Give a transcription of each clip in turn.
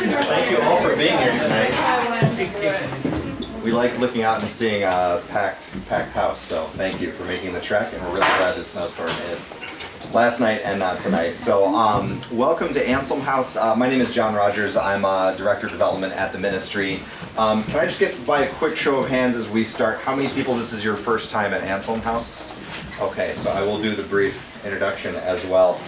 Thank you all for being here tonight. We like looking out and seeing a packed house, so thank you for making the trek, and we're really glad the snowstorm hit last night and not tonight. So welcome to Anselm House. My name is John Rogers. I'm Director of Development at the ministry. Can I just get by a quick show of hands as we start? How many people this is your first time at Anselm House? Okay, so I will do the brief introduction as well.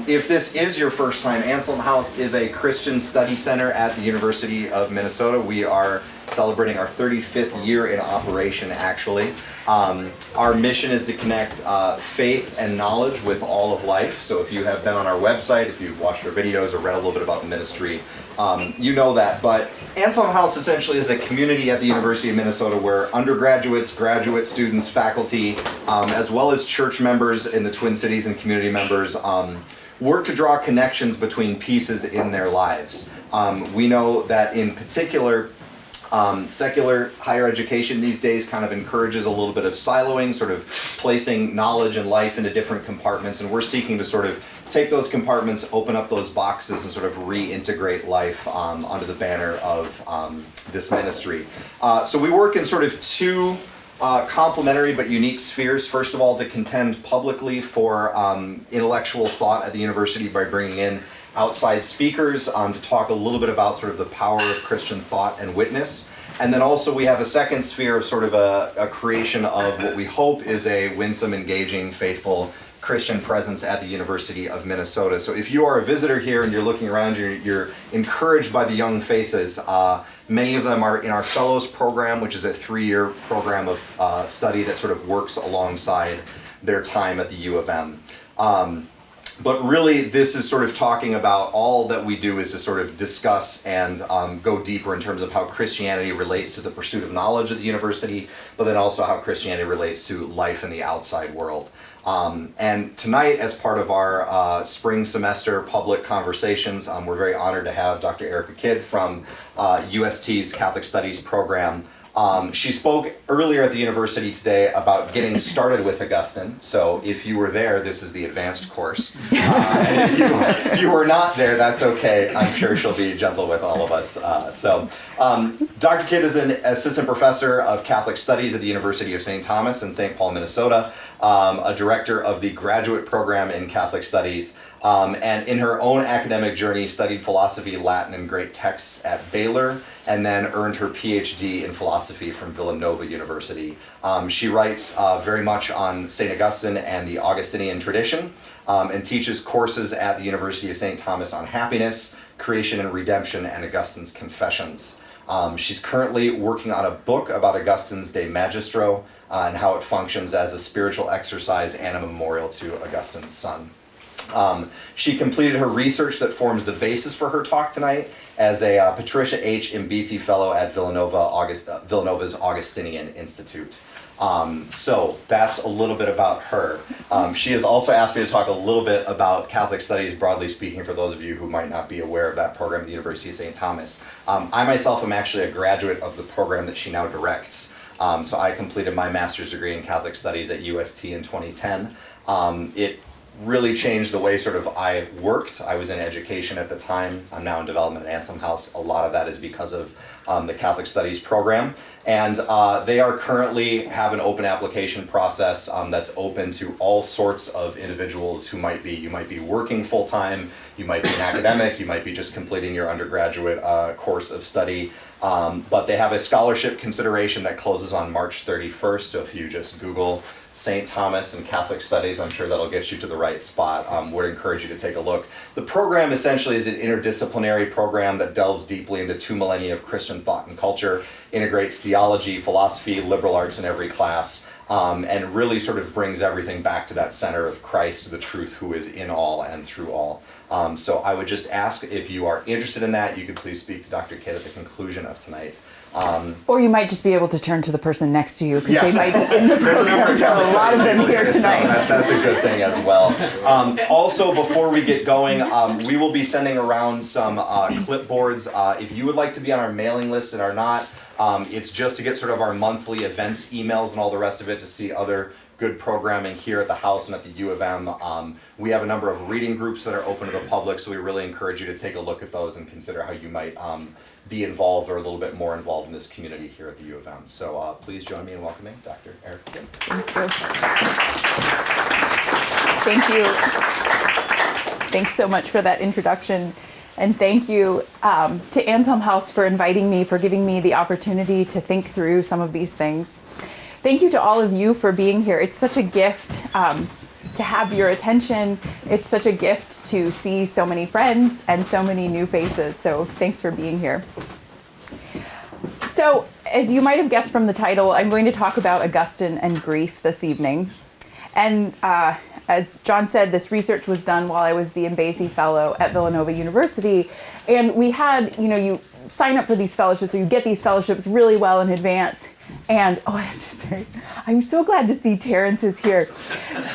If this is your first time, Anselm House is a Christian study center at the University of Minnesota. We are celebrating our 35th year in operation, actually. Our mission is to connect faith and knowledge with all of life. So if you have been on our website, if you've watched our videos or read a little bit about the ministry, you know that. But Anselm House essentially is a community at the University of Minnesota where undergraduates, graduate students, faculty, as well as church members in the Twin Cities and community members work to draw connections between pieces in their lives. We know that in particular, secular higher education these days kind of encourages a little bit of siloing, sort of placing knowledge and life into different compartments, and we're seeking to sort of take those compartments, open up those boxes, and sort of reintegrate life under the banner of this ministry. So we work in sort of two complementary but unique spheres. First of all, to contend publicly for intellectual thought at the university by bringing in outside speakers to talk a little bit about sort of the power of Christian thought and witness. And then also we have a second sphere of sort of a creation of what we hope is a winsome, engaging, faithful Christian presence at the University of Minnesota. So if you are a visitor here and you're looking around, you're encouraged by the young faces. Many of them are in our Fellows program, which is a 3-year program of study that sort of works alongside their time at the U of M. But really, this is sort of talking about all that we do is to sort of discuss and go deeper in terms of how Christianity relates to the pursuit of knowledge at the university, but then also how Christianity relates to life in the outside world. And tonight, as part of our spring semester public conversations, we're very honored to have Dr. Erika Kidd from UST's Catholic Studies program. She spoke earlier at the university today about getting started with Augustine. So if you were there, this is the advanced course. And if you were not there, that's okay. I'm sure she'll be gentle with all of us. Dr. Kidd is an assistant professor of Catholic Studies at the University of St. Thomas in St. Paul, Minnesota, a director of the graduate program in Catholic Studies, and in her own academic journey studied philosophy, Latin, and great texts at Baylor, and then earned her PhD in philosophy from Villanova University. She writes very much on St. Augustine and the Augustinian tradition, and teaches courses at the University of St. Thomas on happiness, creation and redemption, and Augustine's Confessions. She's currently working on a book about Augustine's De Magistro and how it functions as a spiritual exercise and a memorial to Augustine's son. She completed her research that forms the basis for her talk tonight as a Patricia H. Imbisi Fellow at Villanova's Augustinian Institute. So that's a little bit about her. She has also asked me to talk a little bit about Catholic Studies, broadly speaking, for those of you who might not be aware of that program at the University of St. Thomas. I myself am actually a graduate of the program that she now directs. So I completed my master's degree in Catholic Studies at UST in 2010. It really changed the way sort of I worked. I was in education at the time. I'm now in development at Anselm House. A lot of that is because of the Catholic Studies program. And they are currently have an open application process that's open to all sorts of individuals who you might be working full-time, you might be an academic, you might be just completing your undergraduate course of study. But they have a scholarship consideration that closes on March 31st. So if you just Google St. Thomas and Catholic Studies, I'm sure that'll get you to the right spot. Would encourage you to take a look. The program essentially is an interdisciplinary program that delves deeply into 2 millennia of Christian thought and culture, integrates theology, philosophy, liberal arts in every class, and really sort of brings everything back to that center of Christ, the truth who is in all and through all. So I would just ask if you are interested in that, you could please speak to Dr. Kidd at the conclusion of tonight. Or you might just be able to turn to the person next to you because yes. they might be in the program. A lot of them here tonight. So that's a good thing as well. Also, before we get going, we will be sending around some clipboards. If you would like to be on our mailing list and are not, it's just to get sort of our monthly events emails and all the rest of it to see other good programming here at the house and at the U of M. We have a number of reading groups that are open to the public, so we really encourage you to take a look at those and consider how you might be involved or a little bit more involved in this community here at the U of M. So please join me in welcoming Dr. Erika Kidd. Thank you. Thanks so much for that introduction. And thank you to Anselm House for inviting me, for giving me the opportunity to think through some of these things. Thank you to all of you for being here. It's such a gift to have your attention. It's such a gift to see so many friends and so many new faces. So thanks for being here. So as you might have guessed from the title, I'm going to talk about Augustine and grief this evening. And as John said, this research was done while I was the Mbesi Fellow at Villanova University. And we had, you sign up for these fellowships, or you get these fellowships really well in advance. And, I have to say, I'm so glad to see Terrence is here.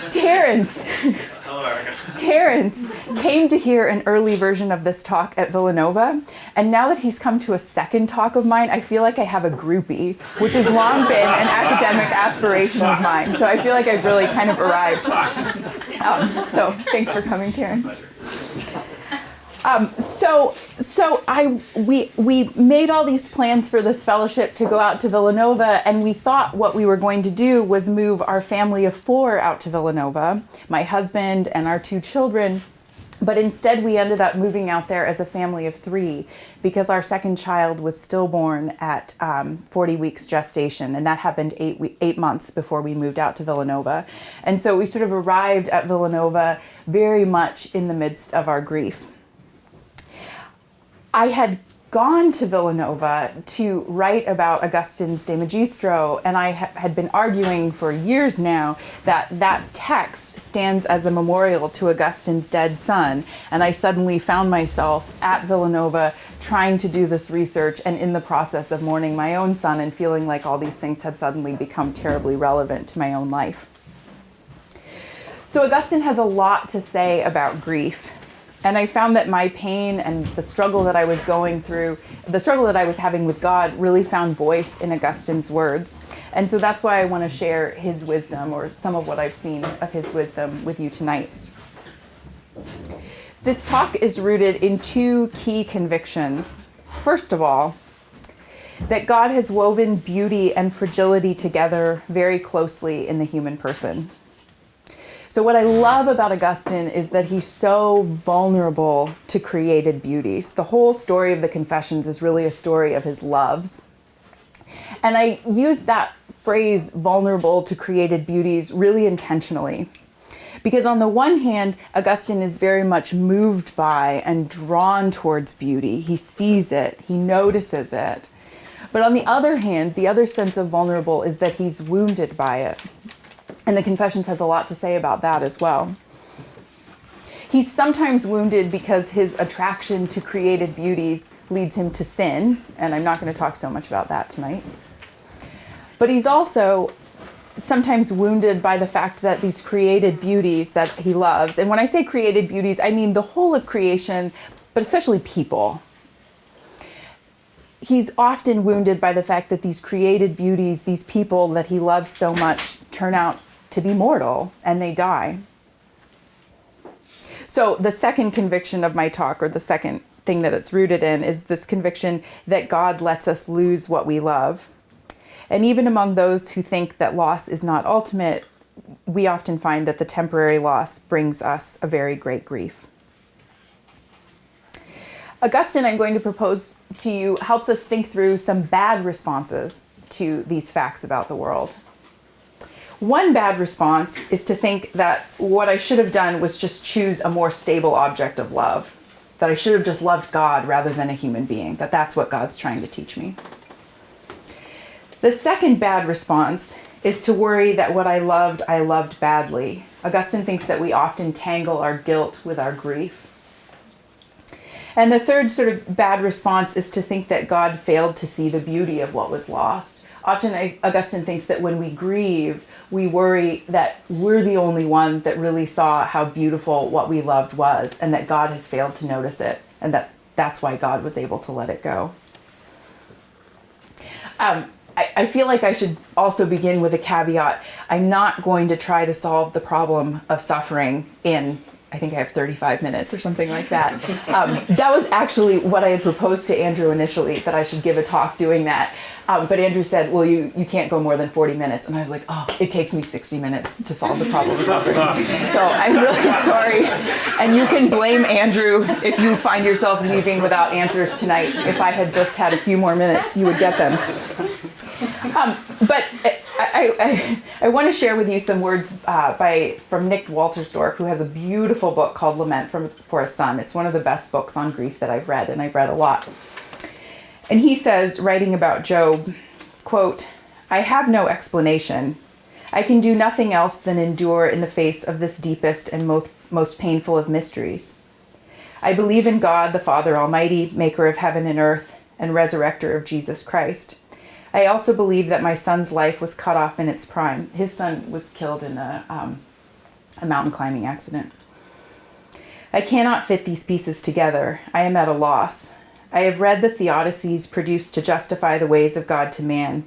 Terrence. Hello, Erika. Terrence came to hear an early version of this talk at Villanova. And now that he's come to a second talk of mine, I feel like I have a groupie, which has long been an academic aspiration of mine. So I feel like I've really kind of arrived. So thanks for coming, Terrence. We made all these plans for this fellowship to go out to Villanova, and we thought what we were going to do was move our family of 4 out to Villanova, my husband and our 2 children. But instead, we ended up moving out there as a family of 3 because our second child was stillborn at 40 weeks gestation, and that happened 8 months before we moved out to Villanova. And so we sort of arrived at Villanova very much in the midst of our grief. I had gone to Villanova to write about Augustine's De Magistro, and I had been arguing for years now that that text stands as a memorial to Augustine's dead son, and I suddenly found myself at Villanova trying to do this research and in the process of mourning my own son and feeling like all these things had suddenly become terribly relevant to my own life. So Augustine has a lot to say about grief. And I found that my pain and the struggle that I was going through, the struggle that I was having with God, really found voice in Augustine's words. And so that's why I want to share his wisdom, or some of what I've seen of his wisdom, with you tonight. This talk is rooted in 2 key convictions. First of all, that God has woven beauty and fragility together very closely in the human person. So what I love about Augustine is that he's so vulnerable to created beauties. The whole story of the Confessions is really a story of his loves. And I use that phrase, vulnerable to created beauties, really intentionally. Because on the one hand, Augustine is very much moved by and drawn towards beauty. He sees it, he notices it. But on the other hand, the other sense of vulnerable is that he's wounded by it. And the Confessions has a lot to say about that as well. He's sometimes wounded because his attraction to created beauties leads him to sin, and I'm not going to talk so much about that tonight. But he's also sometimes wounded by the fact that these created beauties that he loves, and when I say created beauties, I mean the whole of creation, but especially people. He's often wounded by the fact that these created beauties, these people that he loves so much, turn out to be mortal, and they die. So the second conviction of my talk, or the second thing that it's rooted in, is this conviction that God lets us lose what we love. And even among those who think that loss is not ultimate, we often find that the temporary loss brings us a very great grief. Augustine, I'm going to propose to you, helps us think through some bad responses to these facts about the world. One bad response is to think that what I should have done was just choose a more stable object of love, that I should have just loved God rather than a human being, that that's what God's trying to teach me. The second bad response is to worry that what I loved badly. Augustine thinks that we often tangle our guilt with our grief. And the third sort of bad response is to think that God failed to see the beauty of what was lost. Often Augustine thinks that when we grieve, we worry that we're the only one that really saw how beautiful what we loved was, and that God has failed to notice it, and that that's why God was able to let it go. I feel like I should also begin with a caveat. I'm not going to try to solve the problem of suffering in, I think I have 35 minutes or something like that. That was actually what I had proposed to Andrew initially, that I should give a talk doing that. But Andrew said, well, you can't go more than 40 minutes. And I was like, oh, it takes me 60 minutes to solve the problem of suffering. So I'm really sorry. And you can blame Andrew if you find yourself leaving without answers tonight. If I had just had a few more minutes, you would get them. But I want to share with you some words from Nick Walterstorff, who has a beautiful book called Lament for a Son. It's one of the best books on grief that I've read, and I've read a lot. And he says, writing about Job, quote, "I have no explanation. I can do nothing else than endure in the face of this deepest and most painful of mysteries. I believe in God, the Father Almighty, maker of heaven and earth, and resurrector of Jesus Christ. I also believe that my son's life was cut off in its prime." His son was killed in a mountain climbing accident. "I cannot fit these pieces together. I am at a loss. I have read the theodicies produced to justify the ways of God to man.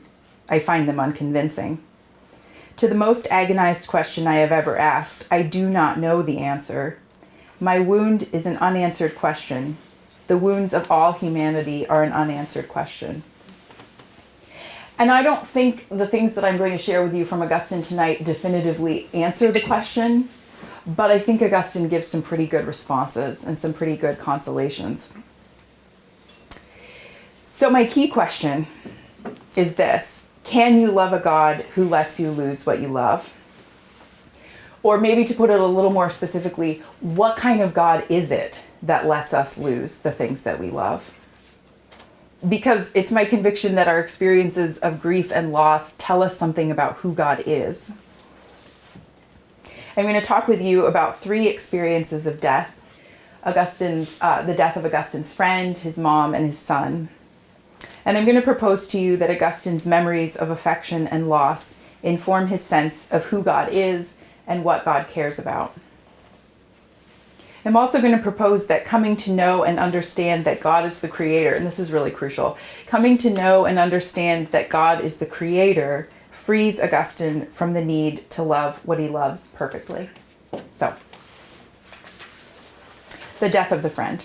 I find them unconvincing. To the most agonized question I have ever asked, I do not know the answer. My wound is an unanswered question. The wounds of all humanity are an unanswered question." And I don't think the things that I'm going to share with you from Augustine tonight definitively answer the question, but I think Augustine gives some pretty good responses and some pretty good consolations. So my key question is this: can you love a God who lets you lose what you love? Or maybe to put it a little more specifically, what kind of God is it that lets us lose the things that we love? Because it's my conviction that our experiences of grief and loss tell us something about who God is. I'm going to talk with you about 3 experiences of death: the death of Augustine's friend, his mom, and his son. And I'm going to propose to you that Augustine's memories of affection and loss inform his sense of who God is and what God cares about. I'm also going to propose that coming to know and understand that God is the creator, and this is really crucial, coming to know and understand that God is the creator frees Augustine from the need to love what he loves perfectly. So, the death of the friend.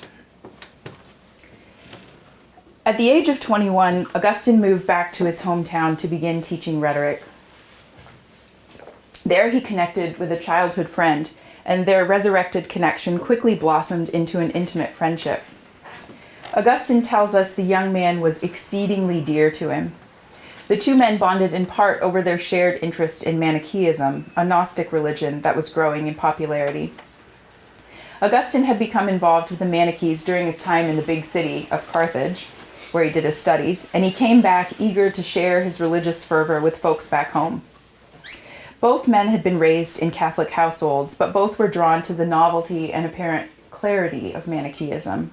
At the age of 21, Augustine moved back to his hometown to begin teaching rhetoric. There he connected with a childhood friend, and their resurrected connection quickly blossomed into an intimate friendship. Augustine tells us the young man was exceedingly dear to him. The two men bonded in part over their shared interest in Manichaeism, a Gnostic religion that was growing in popularity. Augustine had become involved with the Manichees during his time in the big city of Carthage, where he did his studies, and he came back eager to share his religious fervor with folks back home. Both men had been raised in Catholic households, but both were drawn to the novelty and apparent clarity of Manichaeism.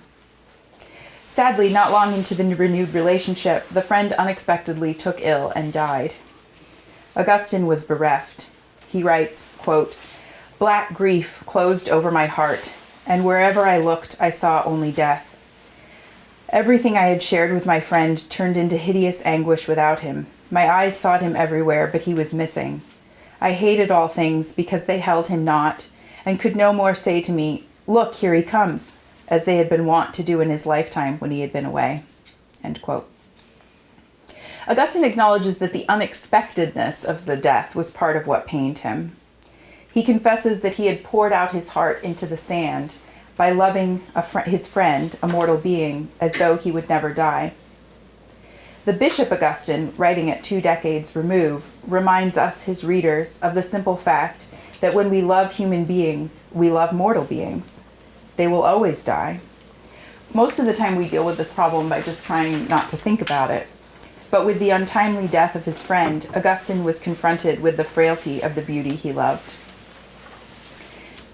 Sadly, not long into the renewed relationship, the friend unexpectedly took ill and died. Augustine was bereft. He writes, quote, "Black grief closed over my heart, and wherever I looked, I saw only death. Everything I had shared with my friend turned into hideous anguish without him. My eyes sought him everywhere, but he was missing. I hated all things because they held him not, and could no more say to me, 'Look, here he comes,' as they had been wont to do in his lifetime when he had been away." End quote. Augustine acknowledges that the unexpectedness of the death was part of what pained him. He confesses that he had poured out his heart into the sand by loving his friend, a mortal being, as though he would never die. The Bishop Augustine, writing at 2 decades removed, reminds us, his readers, of the simple fact that when we love human beings, we love mortal beings. They will always die. Most of the time we deal with this problem by just trying not to think about it. But with the untimely death of his friend, Augustine was confronted with the frailty of the beauty he loved.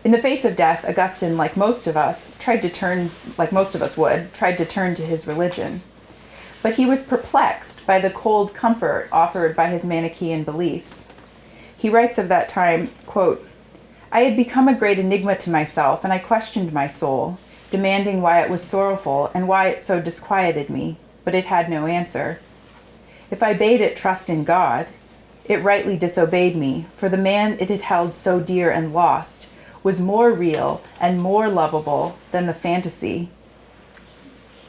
In the face of death, Augustine, like most of us would, tried to turn to his religion. But he was perplexed by the cold comfort offered by his Manichaean beliefs. He writes of that time, quote, "I had become a great enigma to myself, and I questioned my soul, demanding why it was sorrowful and why it so disquieted me, but it had no answer. If I bade it trust in God, it rightly disobeyed me, for the man it had held so dear and lost was more real and more lovable than the fantasy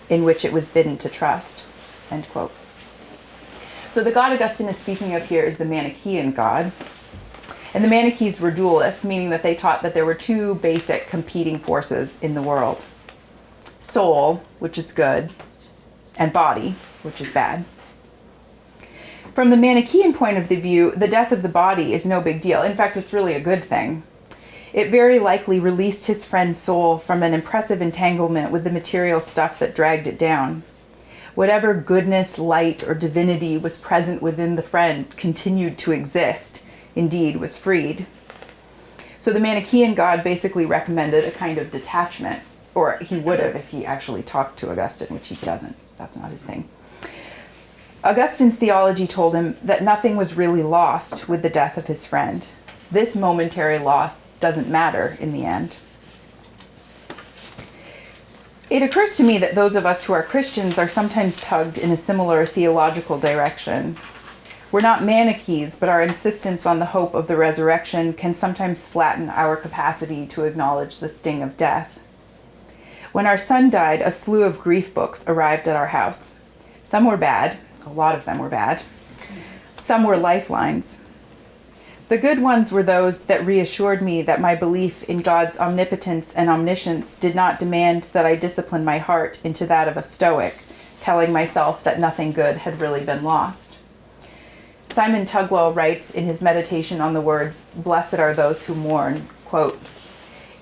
in which it was bidden to trust." End quote. So the God Augustine is speaking of here is the Manichaean God. And the Manichees were dualists, meaning that they taught that there were two basic competing forces in the world: soul, which is good, and body, which is bad. From the Manichaean point of view, the death of the body is no big deal. In fact, it's really a good thing. It very likely released his friend's soul from an impressive entanglement with the material stuff that dragged it down. Whatever goodness, light, or divinity was present within the friend continued to exist, indeed was freed. So the Manichaean God basically recommended a kind of detachment, or he would have if he actually talked to Augustine, which he doesn't. That's not his thing. Augustine's theology told him that nothing was really lost with the death of his friend. This momentary loss doesn't matter in the end. It occurs to me that those of us who are Christians are sometimes tugged in a similar theological direction. We're not Manichees, but our insistence on the hope of the resurrection can sometimes flatten our capacity to acknowledge the sting of death. When our son died, a slew of grief books arrived at our house. Some were bad. A lot of them were bad. Some were lifelines. The good ones were those that reassured me that my belief in God's omnipotence and omniscience did not demand that I discipline my heart into that of a Stoic, telling myself that nothing good had really been lost. Simon Tugwell writes in his meditation on the words, "Blessed are those who mourn," quote,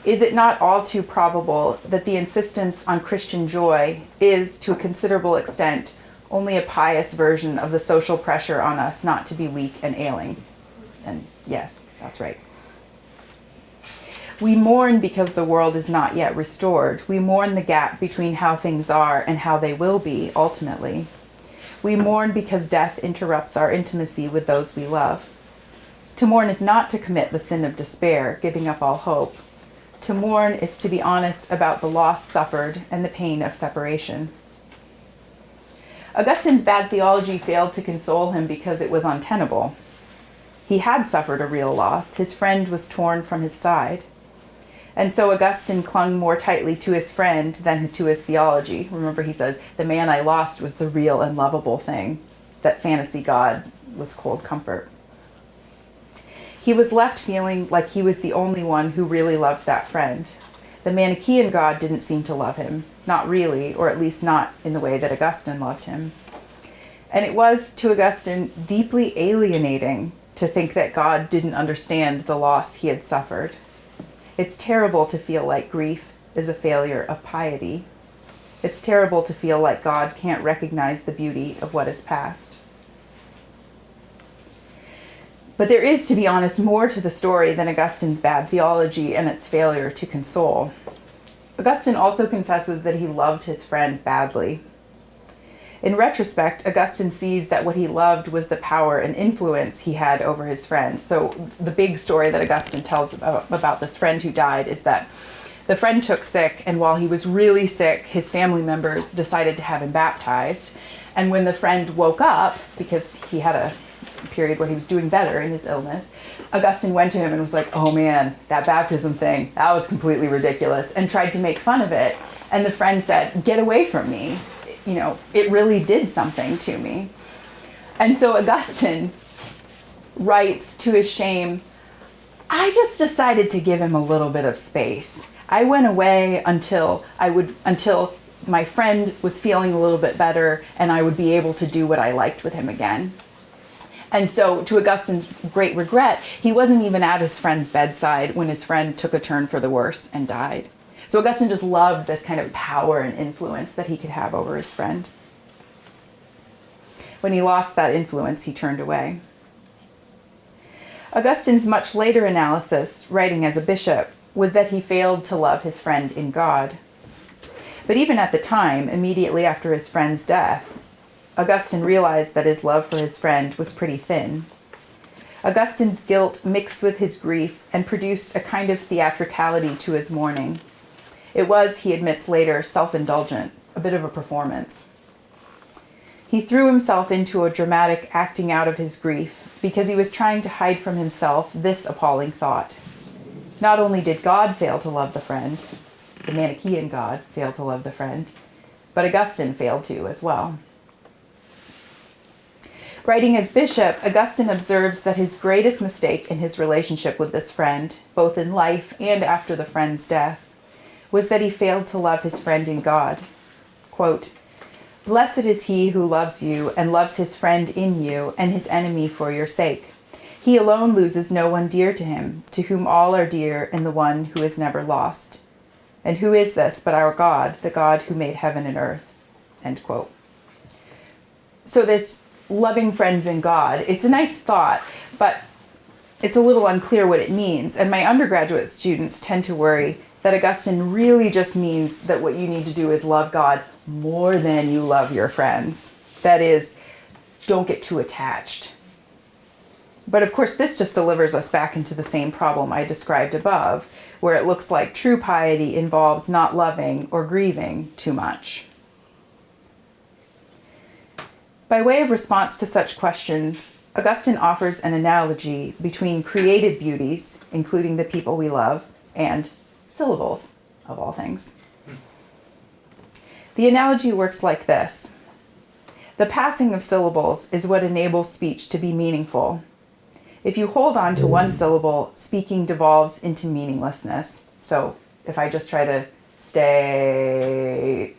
"Is it not all too probable that the insistence on Christian joy is, to a considerable extent, only a pious version of the social pressure on us not to be weak and ailing?" And yes, that's right. We mourn because the world is not yet restored. We mourn the gap between how things are and how they will be, ultimately. We mourn because death interrupts our intimacy with those we love. To mourn is not to commit the sin of despair, giving up all hope. To mourn is to be honest about the loss suffered and the pain of separation. Augustine's bad theology failed to console him because it was untenable. He had suffered a real loss. His friend was torn from his side. And so Augustine clung more tightly to his friend than to his theology. Remember, he says, the man I lost was the real and lovable thing. That fantasy God was cold comfort. He was left feeling like he was the only one who really loved that friend. The Manichaean God didn't seem to love him. Not really, or at least not in the way that Augustine loved him. And it was, to Augustine, deeply alienating to think that God didn't understand the loss he had suffered. It's terrible to feel like grief is a failure of piety. It's terrible to feel like God can't recognize the beauty of what is past. But there is, to be honest, more to the story than Augustine's bad theology and its failure to console. Augustine also confesses that he loved his friend badly. In retrospect, Augustine sees that what he loved was the power and influence he had over his friend. So the big story that Augustine tells about this friend who died is that the friend took sick, and while he was really sick, his family members decided to have him baptized. And when the friend woke up, because he had a period where he was doing better in his illness, Augustine went to him and was like, "Oh man, that baptism thing, that was completely ridiculous," and tried to make fun of it. And the friend said, "Get away from me. You know, it really did something to me." And so Augustine writes, to his shame, "I just decided to give him a little bit of space. I went away until my friend was feeling a little bit better and I would be able to do what I liked with him again." And so, to Augustine's great regret, he wasn't even at his friend's bedside when his friend took a turn for the worse and died. So Augustine just loved this kind of power and influence that he could have over his friend. When he lost that influence, he turned away. Augustine's much later analysis, writing as a bishop, was that he failed to love his friend in God. But even at the time, immediately after his friend's death, Augustine realized that his love for his friend was pretty thin. Augustine's guilt mixed with his grief and produced a kind of theatricality to his mourning. It was, he admits later, self-indulgent, a bit of a performance. He threw himself into a dramatic acting out of his grief because he was trying to hide from himself this appalling thought. Not only did God fail to love the friend, the Manichaean God failed to love the friend, but Augustine failed to as well. Writing as bishop, Augustine observes that his greatest mistake in his relationship with this friend, both in life and after the friend's death, was that he failed to love his friend in God. Quote, "Blessed is he who loves you and loves his friend in you and his enemy for your sake. He alone loses no one dear to him, to whom all are dear and the one who is never lost. And who is this but our God, the God who made heaven and earth?" End quote. So this loving friends in God, it's a nice thought, but it's a little unclear what it means. And my undergraduate students tend to worry that Augustine really just means that what you need to do is love God more than you love your friends. That is, don't get too attached. But of course, this just delivers us back into the same problem I described above, where it looks like true piety involves not loving or grieving too much. By way of response to such questions, Augustine offers an analogy between created beauties, including the people we love, and syllables, of all things. The analogy works like this. The passing of syllables is what enables speech to be meaningful. If you hold on to one syllable, speaking devolves into meaninglessness. So if I just try to stay,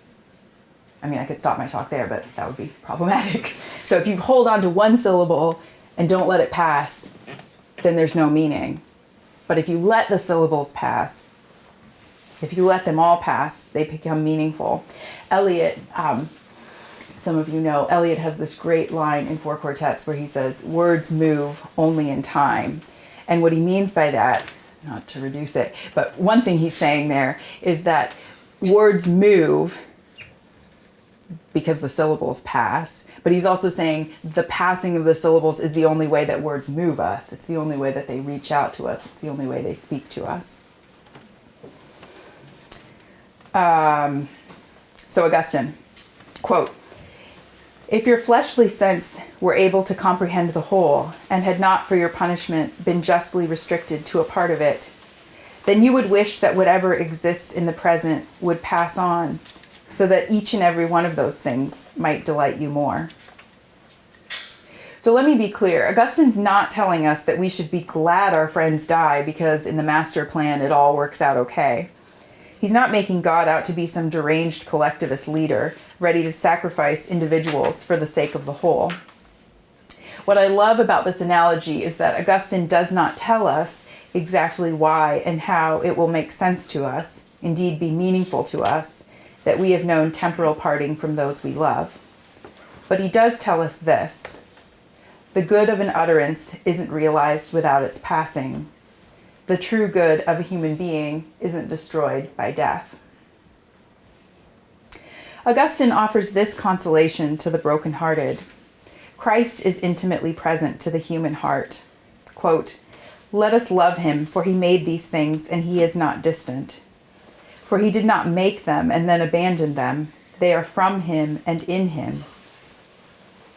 I could stop my talk there, but that would be problematic. So if you hold on to one syllable and don't let it pass, then there's no meaning. But if you let the syllables pass, if you let them all pass, they become meaningful. Eliot, some of you know, Eliot has this great line in Four Quartets where he says, "Words move only in time." And what he means by that, not to reduce it, but one thing he's saying there is that words move because the syllables pass, but he's also saying the passing of the syllables is the only way that words move us. It's the only way that they reach out to us. It's the only way they speak to us. So Augustine, quote, "If your fleshly sense were able to comprehend the whole, and had not for your punishment been justly restricted to a part of it, then you would wish that whatever exists in the present would pass on, so that each and every one of those things might delight you more." So let me be clear. Augustine's not telling us that we should be glad our friends die because in the master plan it all works out okay. He's not making God out to be some deranged collectivist leader ready to sacrifice individuals for the sake of the whole. What I love about this analogy is that Augustine does not tell us exactly why and how it will make sense to us, indeed be meaningful to us, that we have known temporal parting from those we love. But he does tell us this: the good of an utterance isn't realized without its passing. The true good of a human being isn't destroyed by death. Augustine offers this consolation to the brokenhearted. Christ is intimately present to the human heart. Quote, "Let us love him, for he made these things, and he is not distant. For he did not make them and then abandon them. They are from him and in him.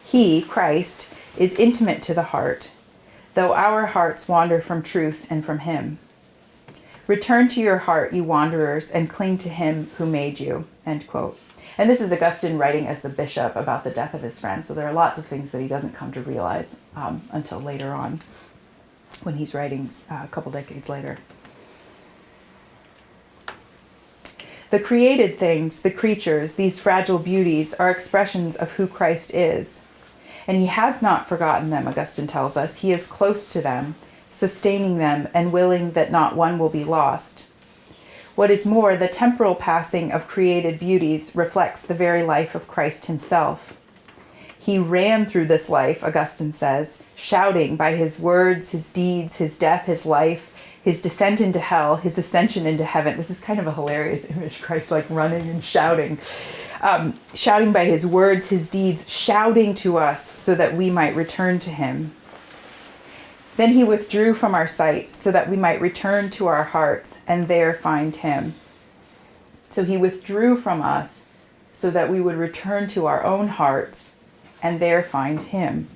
He, Christ, is intimate to the heart, though our hearts wander from truth and from him. Return to your heart, you wanderers, and cling to him who made you." End quote. And this is Augustine writing as the bishop about the death of his friend. So there are lots of things that he doesn't come to realize until later on, when he's writing a couple decades later. The created things, the creatures, these fragile beauties, are expressions of who Christ is. And he has not forgotten them, Augustine tells us. He is close to them, sustaining them, and willing that not one will be lost. What is more, the temporal passing of created beauties reflects the very life of Christ himself. He ran through this life, Augustine says, shouting by his words, his deeds, his death, his life, his descent into hell, his ascension into heaven. This is kind of a hilarious image, Christ like running and shouting. Shouting by his words, his deeds, shouting to us so that we might return to him. Then he withdrew from our sight so that we might return to our hearts and there find him. So he withdrew from us so that we would return to our own hearts and there find him.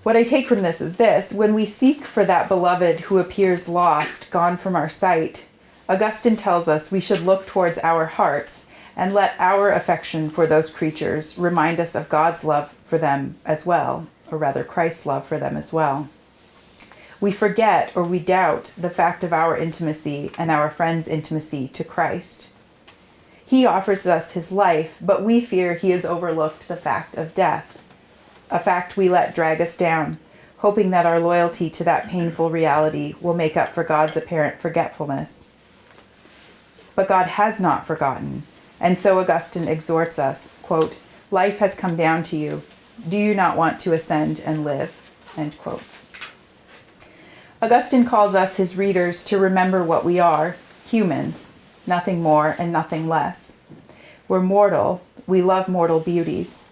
What I take from this is this: when we seek for that beloved who appears lost, gone from our sight, Augustine tells us we should look towards our hearts and let our affection for those creatures remind us of God's love for them as well, or rather Christ's love for them as well. We forget or we doubt the fact of our intimacy and our friend's intimacy to Christ. He offers us his life, but we fear he has overlooked the fact of death, a fact we let drag us down, hoping that our loyalty to that painful reality will make up for God's apparent forgetfulness. But God has not forgotten, and so Augustine exhorts us, quote, "Life has come down to you. Do you not want to ascend and live?" End quote. Augustine calls us, his readers, to remember what we are: humans, nothing more and nothing less. We're mortal, we love mortal beauties,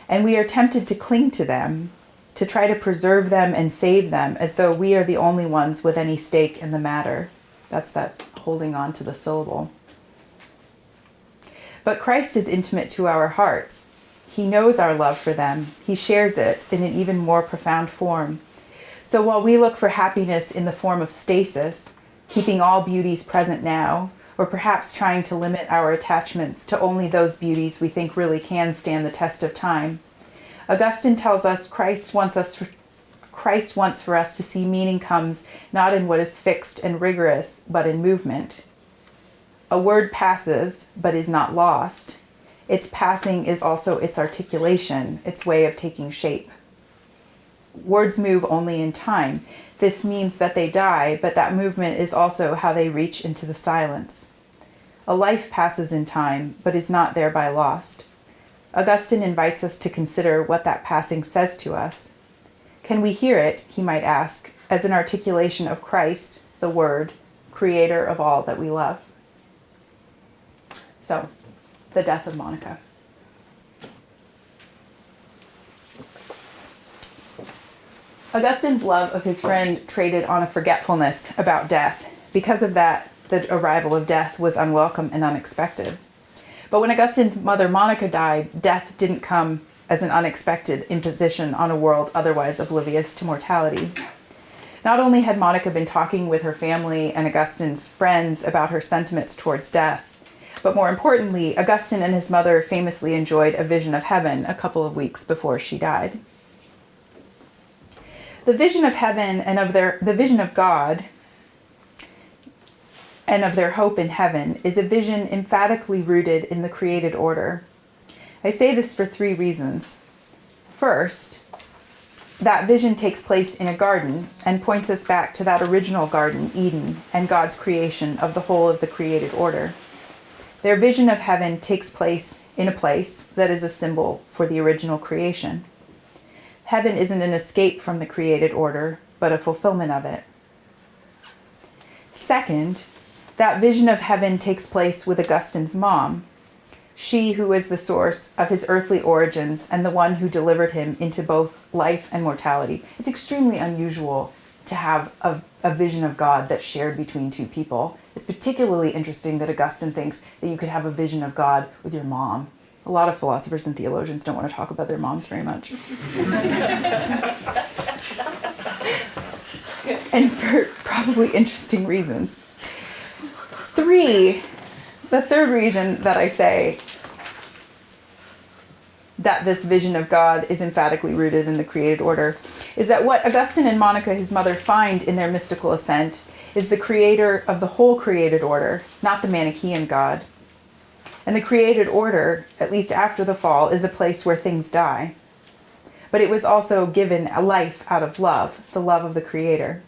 and we are tempted to cling to them, to try to preserve them and save them as though we are the only ones with any stake in the matter. That's that holding on to the syllable. But Christ is intimate to our hearts. He knows our love for them. He shares it in an even more profound form. So while we look for happiness in the form of stasis, keeping all beauties present now, or perhaps trying to limit our attachments to only those beauties we think really can stand the test of time, Augustine tells us Christ wants for us to see meaning comes not in what is fixed and rigorous, but in movement. A word passes, but is not lost. Its passing is also its articulation, its way of taking shape. Words move only in time. This means that they die, but that movement is also how they reach into the silence. A life passes in time, but is not thereby lost. Augustine invites us to consider what that passing says to us. Can we hear it, he might ask, as an articulation of Christ, the Word, creator of all that we love? So, the death of Monika. Augustine's love of his friend traded on a forgetfulness about death. Because of that, the arrival of death was unwelcome and unexpected. But when Augustine's mother Monika died, death didn't come as an unexpected imposition on a world otherwise oblivious to mortality. Not only had Monika been talking with her family and Augustine's friends about her sentiments towards death, but more importantly, Augustine and his mother famously enjoyed a vision of heaven a couple of weeks before she died. The vision of heaven and the vision of God and of their hope in heaven is a vision emphatically rooted in the created order. I say this for three reasons. First, that vision takes place in a garden and points us back to that original garden, Eden, and God's creation of the whole of the created order. Their vision of heaven takes place in a place that is a symbol for the original creation. Heaven isn't an escape from the created order, but a fulfillment of it. Second, that vision of heaven takes place with Augustine's mom, she who is the source of his earthly origins and the one who delivered him into both life and mortality. It's extremely unusual to have a vision of God that's shared between two people. It's particularly interesting that Augustine thinks that you could have a vision of God with your mom. A lot of philosophers and theologians don't want to talk about their moms very much. And for probably interesting reasons. The third reason that I say that this vision of God is emphatically rooted in the created order is that what Agustin and Monika, his mother, find in their mystical ascent is the creator of the whole created order, not the Manichaean God. And the created order, at least after the fall, is a place where things die. But it was also given a life out of love, the love of the Creator.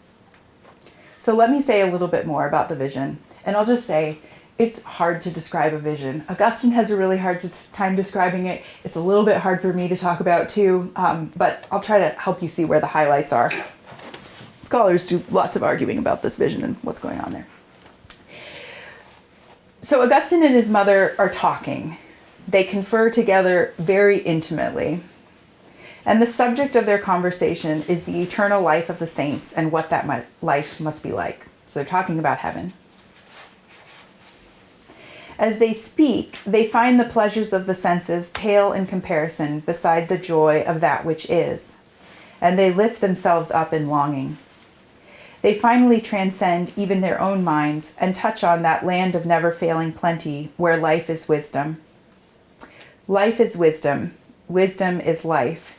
So let me say a little bit more about the vision. And I'll just say, it's hard to describe a vision. Augustine has a really hard time describing it. It's a little bit hard for me to talk about too, but I'll try to help you see where the highlights are. Scholars do lots of arguing about this vision and what's going on there. So Augustine and his mother are talking. They confer together very intimately. And the subject of their conversation is the eternal life of the saints and what that life must be like. So they're talking about heaven. As they speak, they find the pleasures of the senses pale in comparison beside the joy of that which is, and they lift themselves up in longing. They finally transcend even their own minds and touch on that land of never-failing plenty where life is wisdom. Life is wisdom. Wisdom is life.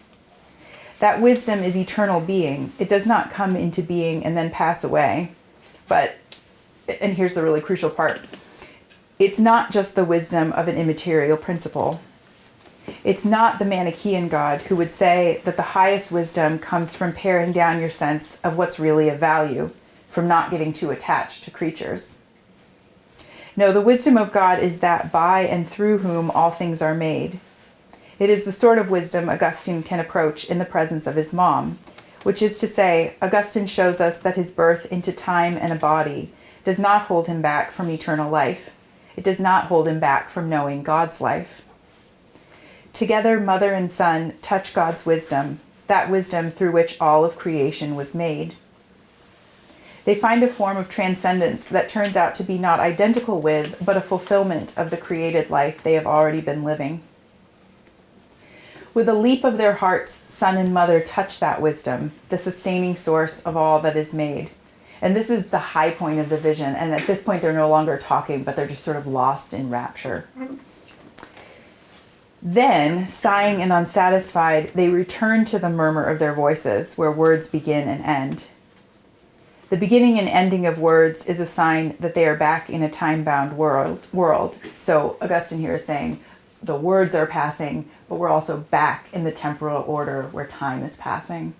That wisdom is eternal being. It does not come into being and then pass away. But, and here's the really crucial part, it's not just the wisdom of an immaterial principle. It's not the Manichaean God who would say that the highest wisdom comes from paring down your sense of what's really of value, from not getting too attached to creatures. No, the wisdom of God is that by and through whom all things are made. It is the sort of wisdom Augustine can approach in the presence of his mom, which is to say, Augustine shows us that his birth into time and a body does not hold him back from eternal life. It does not hold him back from knowing God's life. Together, mother and son touch God's wisdom, that wisdom through which all of creation was made. They find a form of transcendence that turns out to be not identical with, but a fulfillment of the created life they have already been living. With a leap of their hearts, son and mother touch that wisdom, the sustaining source of all that is made. And this is the high point of the vision. And at this point, they're no longer talking, but they're just sort of lost in rapture. Then, sighing and unsatisfied, they return to the murmur of their voices, where words begin and end. The beginning and ending of words is a sign that they are back in a time-bound world. So Augustine here is saying the words are passing, but we're also back in the temporal order where time is passing.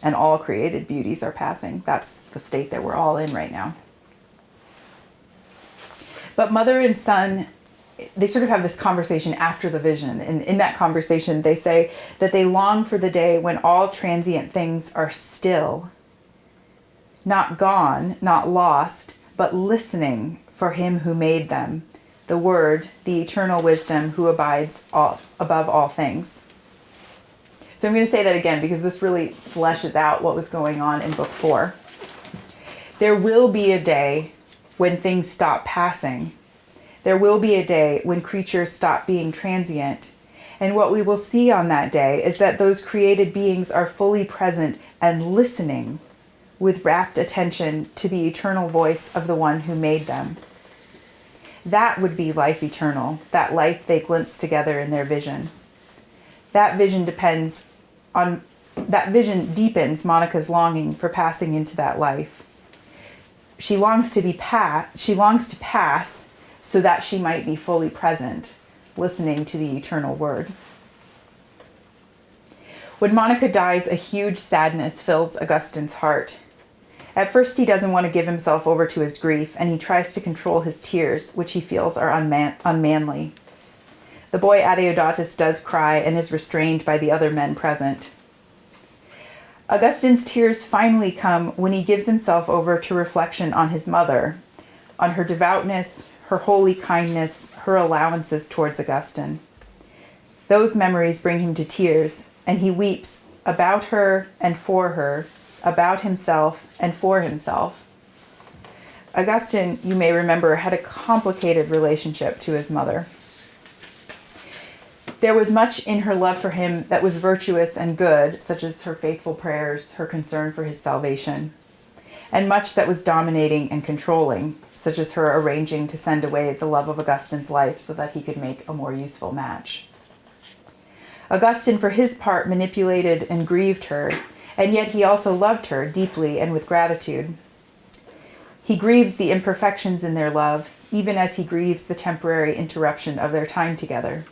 And all created beauties are passing. That's the state that we're all in right now. But mother and son, they sort of have this conversation after the vision. And in that conversation, they say that they long for the day when all transient things are still, not gone, not lost, but listening for him who made them, the Word, the eternal wisdom who abides above all things. So I'm going to say that again because this really fleshes out what was going on in Book 4. There will be a day when things stop passing. There will be a day when creatures stop being transient. And what we will see on that day is that those created beings are fully present and listening with rapt attention to the eternal voice of the one who made them. That would be life eternal, that life they glimpse together in their vision. That vision deepens Monika's longing for passing into that life. She longs to pass so that she might be fully present, listening to the eternal word. When Monika dies, a huge sadness fills Augustine's heart. At first, he doesn't want to give himself over to his grief, and he tries to control his tears, which he feels are unmanly. The boy Adeodatus does cry and is restrained by the other men present. Augustine's tears finally come when he gives himself over to reflection on his mother, on her devoutness, her holy kindness, her allowances towards Augustine. Those memories bring him to tears, and he weeps about her and for her, about himself and for himself. Augustine, you may remember, had a complicated relationship to his mother. There was much in her love for him that was virtuous and good, such as her faithful prayers, her concern for his salvation, and much that was dominating and controlling, such as her arranging to send away the love of Augustine's life so that he could make a more useful match. Augustine, for his part, manipulated and grieved her, and yet he also loved her deeply and with gratitude. He grieves the imperfections in their love, even as he grieves the temporary interruption of their time together.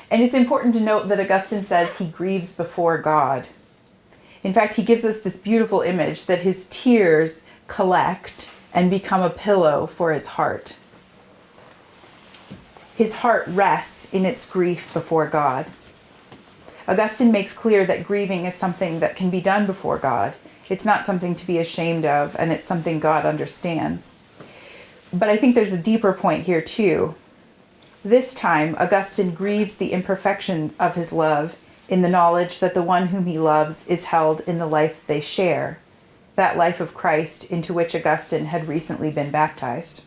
And it's important to note that Augustine says he grieves before God. In fact, he gives us this beautiful image that his tears collect and become a pillow for his heart. His heart rests in its grief before God. Augustine makes clear that grieving is something that can be done before God. It's not something to be ashamed of, and it's something God understands. But I think there's a deeper point here too. This time, Augustine grieves the imperfection of his love in the knowledge that the one whom he loves is held in the life they share, that life of Christ into which Augustine had recently been baptized.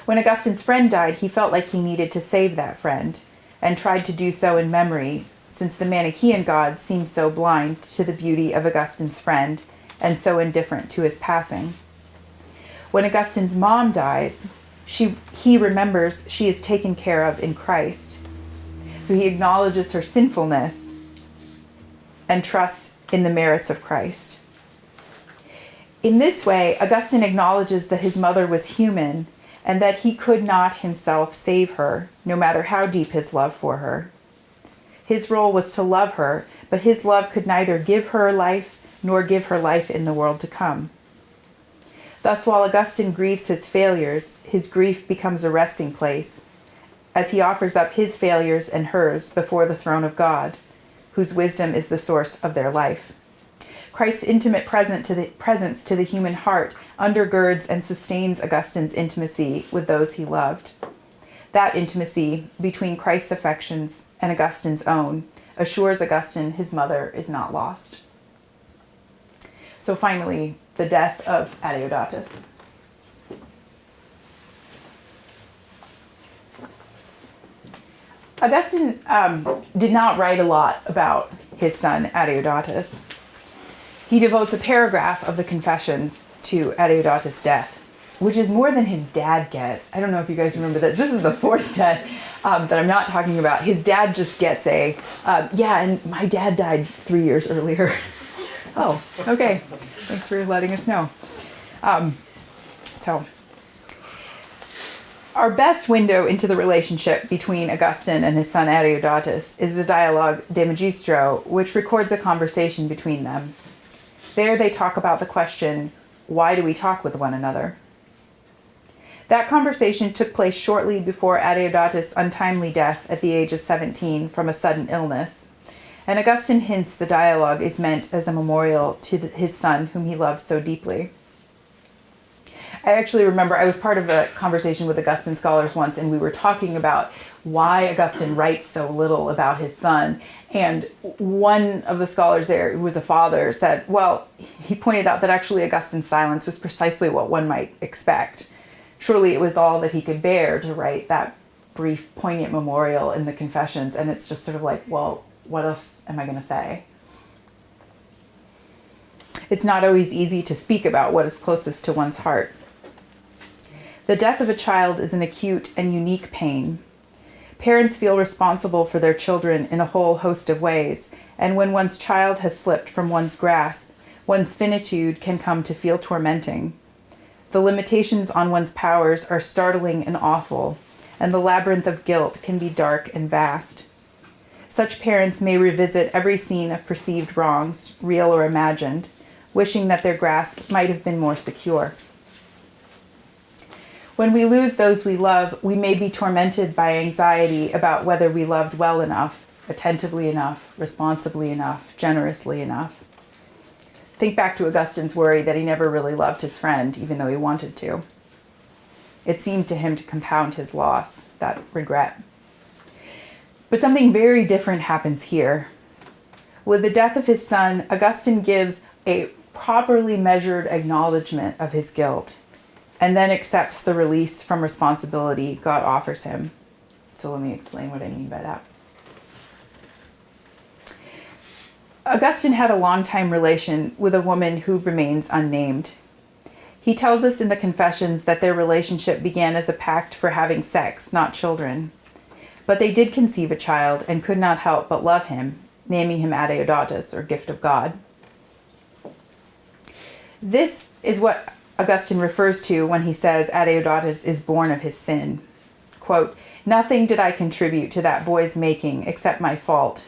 When Augustine's friend died, he felt like he needed to save that friend and tried to do so in memory, since the Manichaean God seemed so blind to the beauty of Augustine's friend and so indifferent to his passing. When Augustine's mom dies, he remembers she is taken care of in Christ. So he acknowledges her sinfulness and trusts in the merits of Christ. In this way, Augustine acknowledges that his mother was human and that he could not himself save her, no matter how deep his love for her. His role was to love her, but his love could neither give her life nor give her life in the world to come. Thus, while Augustine grieves his failures, his grief becomes a resting place, as he offers up his failures and hers before the throne of God, whose wisdom is the source of their life. Christ's intimate presence to the human heart undergirds and sustains Augustine's intimacy with those he loved. That intimacy between Christ's affections and Augustine's own assures Augustine his mother is not lost. So finally, the death of Adeodatus. Augustine did not write a lot about his son Adeodatus. He devotes a paragraph of the Confessions to Adeodatus' death, which is more than his dad gets. I don't know if you guys remember this. This is the fourth death that I'm not talking about. His dad just gets and my dad died 3 years earlier. Oh, okay. Thanks for letting us know. Our best window into the relationship between Augustine and his son Adeodatus is the dialogue De Magistro, which records a conversation between them. There they talk about the question, why do we talk with one another? That conversation took place shortly before Adeodatus' untimely death at the age of 17 from a sudden illness, and Augustine hints the dialogue is meant as a memorial to his son whom he loves so deeply. I actually remember I was part of a conversation with Augustine scholars once, and we were talking about why Augustine writes so little about his son. And one of the scholars there, who was a father, said, well, he pointed out that actually Augustine's silence was precisely what one might expect. Surely it was all that he could bear to write that brief, poignant memorial in the Confessions. And it's just sort of like, well, what else am I going to say? It's not always easy to speak about what is closest to one's heart. The death of a child is an acute and unique pain. Parents feel responsible for their children in a whole host of ways, and when one's child has slipped from one's grasp, one's finitude can come to feel tormenting. The limitations on one's powers are startling and awful, and the labyrinth of guilt can be dark and vast. Such parents may revisit every scene of perceived wrongs, real or imagined, wishing that their grasp might have been more secure. When we lose those we love, we may be tormented by anxiety about whether we loved well enough, attentively enough, responsibly enough, generously enough. Think back to Augustine's worry that he never really loved his friend, even though he wanted to. It seemed to him to compound his loss, that regret. But something very different happens here. With the death of his son, Augustine gives a properly measured acknowledgement of his guilt, and then accepts the release from responsibility God offers him. So let me explain what I mean by that. Augustine had a long-time relation with a woman who remains unnamed. He tells us in the Confessions that their relationship began as a pact for having sex, not children. But they did conceive a child and could not help but love him, naming him Adeodatus, or gift of God. This is what Augustine refers to when he says Adeodatus is born of his sin. Quote, "Nothing did I contribute to that boy's making except my fault,"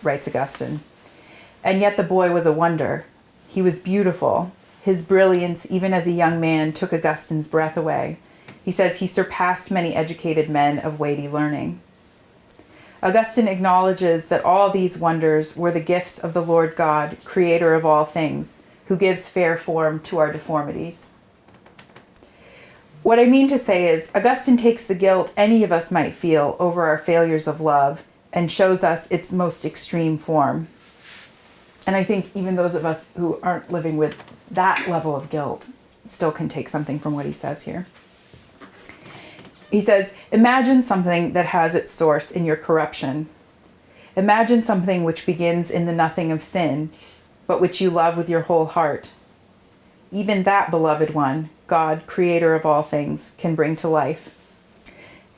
writes Augustine. And yet the boy was a wonder. He was beautiful. His brilliance, even as a young man, took Augustine's breath away. He says he surpassed many educated men of weighty learning. Augustine acknowledges that all these wonders were the gifts of the Lord God, creator of all things, who gives fair form to our deformities. What I mean to say is, Augustine takes the guilt any of us might feel over our failures of love and shows us its most extreme form. And I think even those of us who aren't living with that level of guilt still can take something from what he says here. He says, imagine something that has its source in your corruption. Imagine something which begins in the nothing of sin, but which you love with your whole heart. Even that beloved one, God, creator of all things, can bring to life.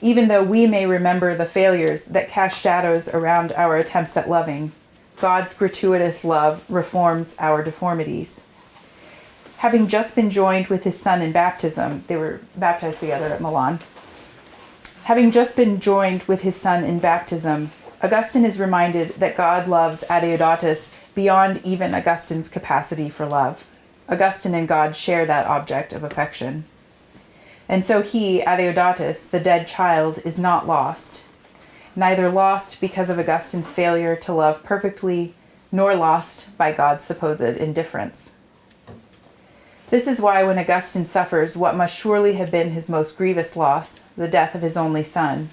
Even though we may remember the failures that cast shadows around our attempts at loving, God's gratuitous love reforms our deformities. Having just been joined with his son in baptism, they were baptized together at Milan. Having just been joined with his son in baptism, Augustine is reminded that God loves Adeodatus beyond even Augustine's capacity for love. Augustine and God share that object of affection. And so he, Adeodatus, the dead child, is not lost. Neither lost because of Augustine's failure to love perfectly, nor lost by God's supposed indifference. This is why when Augustine suffers what must surely have been his most grievous loss, the death of his only son,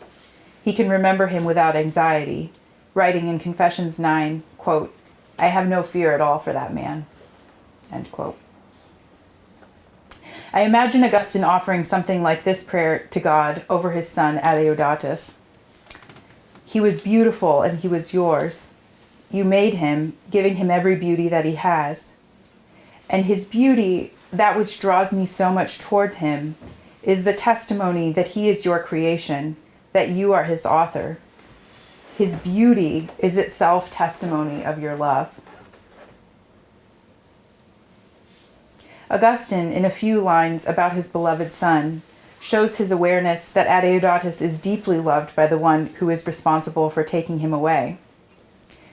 he can remember him without anxiety, writing in Confessions 9, quote, "I have no fear at all for that man," end quote. I imagine Augustine offering something like this prayer to God over his son Adeodatus. He was beautiful and he was yours. You made him, giving him every beauty that he has. And his beauty, that which draws me so much towards him, is the testimony that he is your creation, that you are his author. His beauty is itself testimony of your love. Augustine, in a few lines about his beloved son, shows his awareness that Adeodatus is deeply loved by the one who is responsible for taking him away.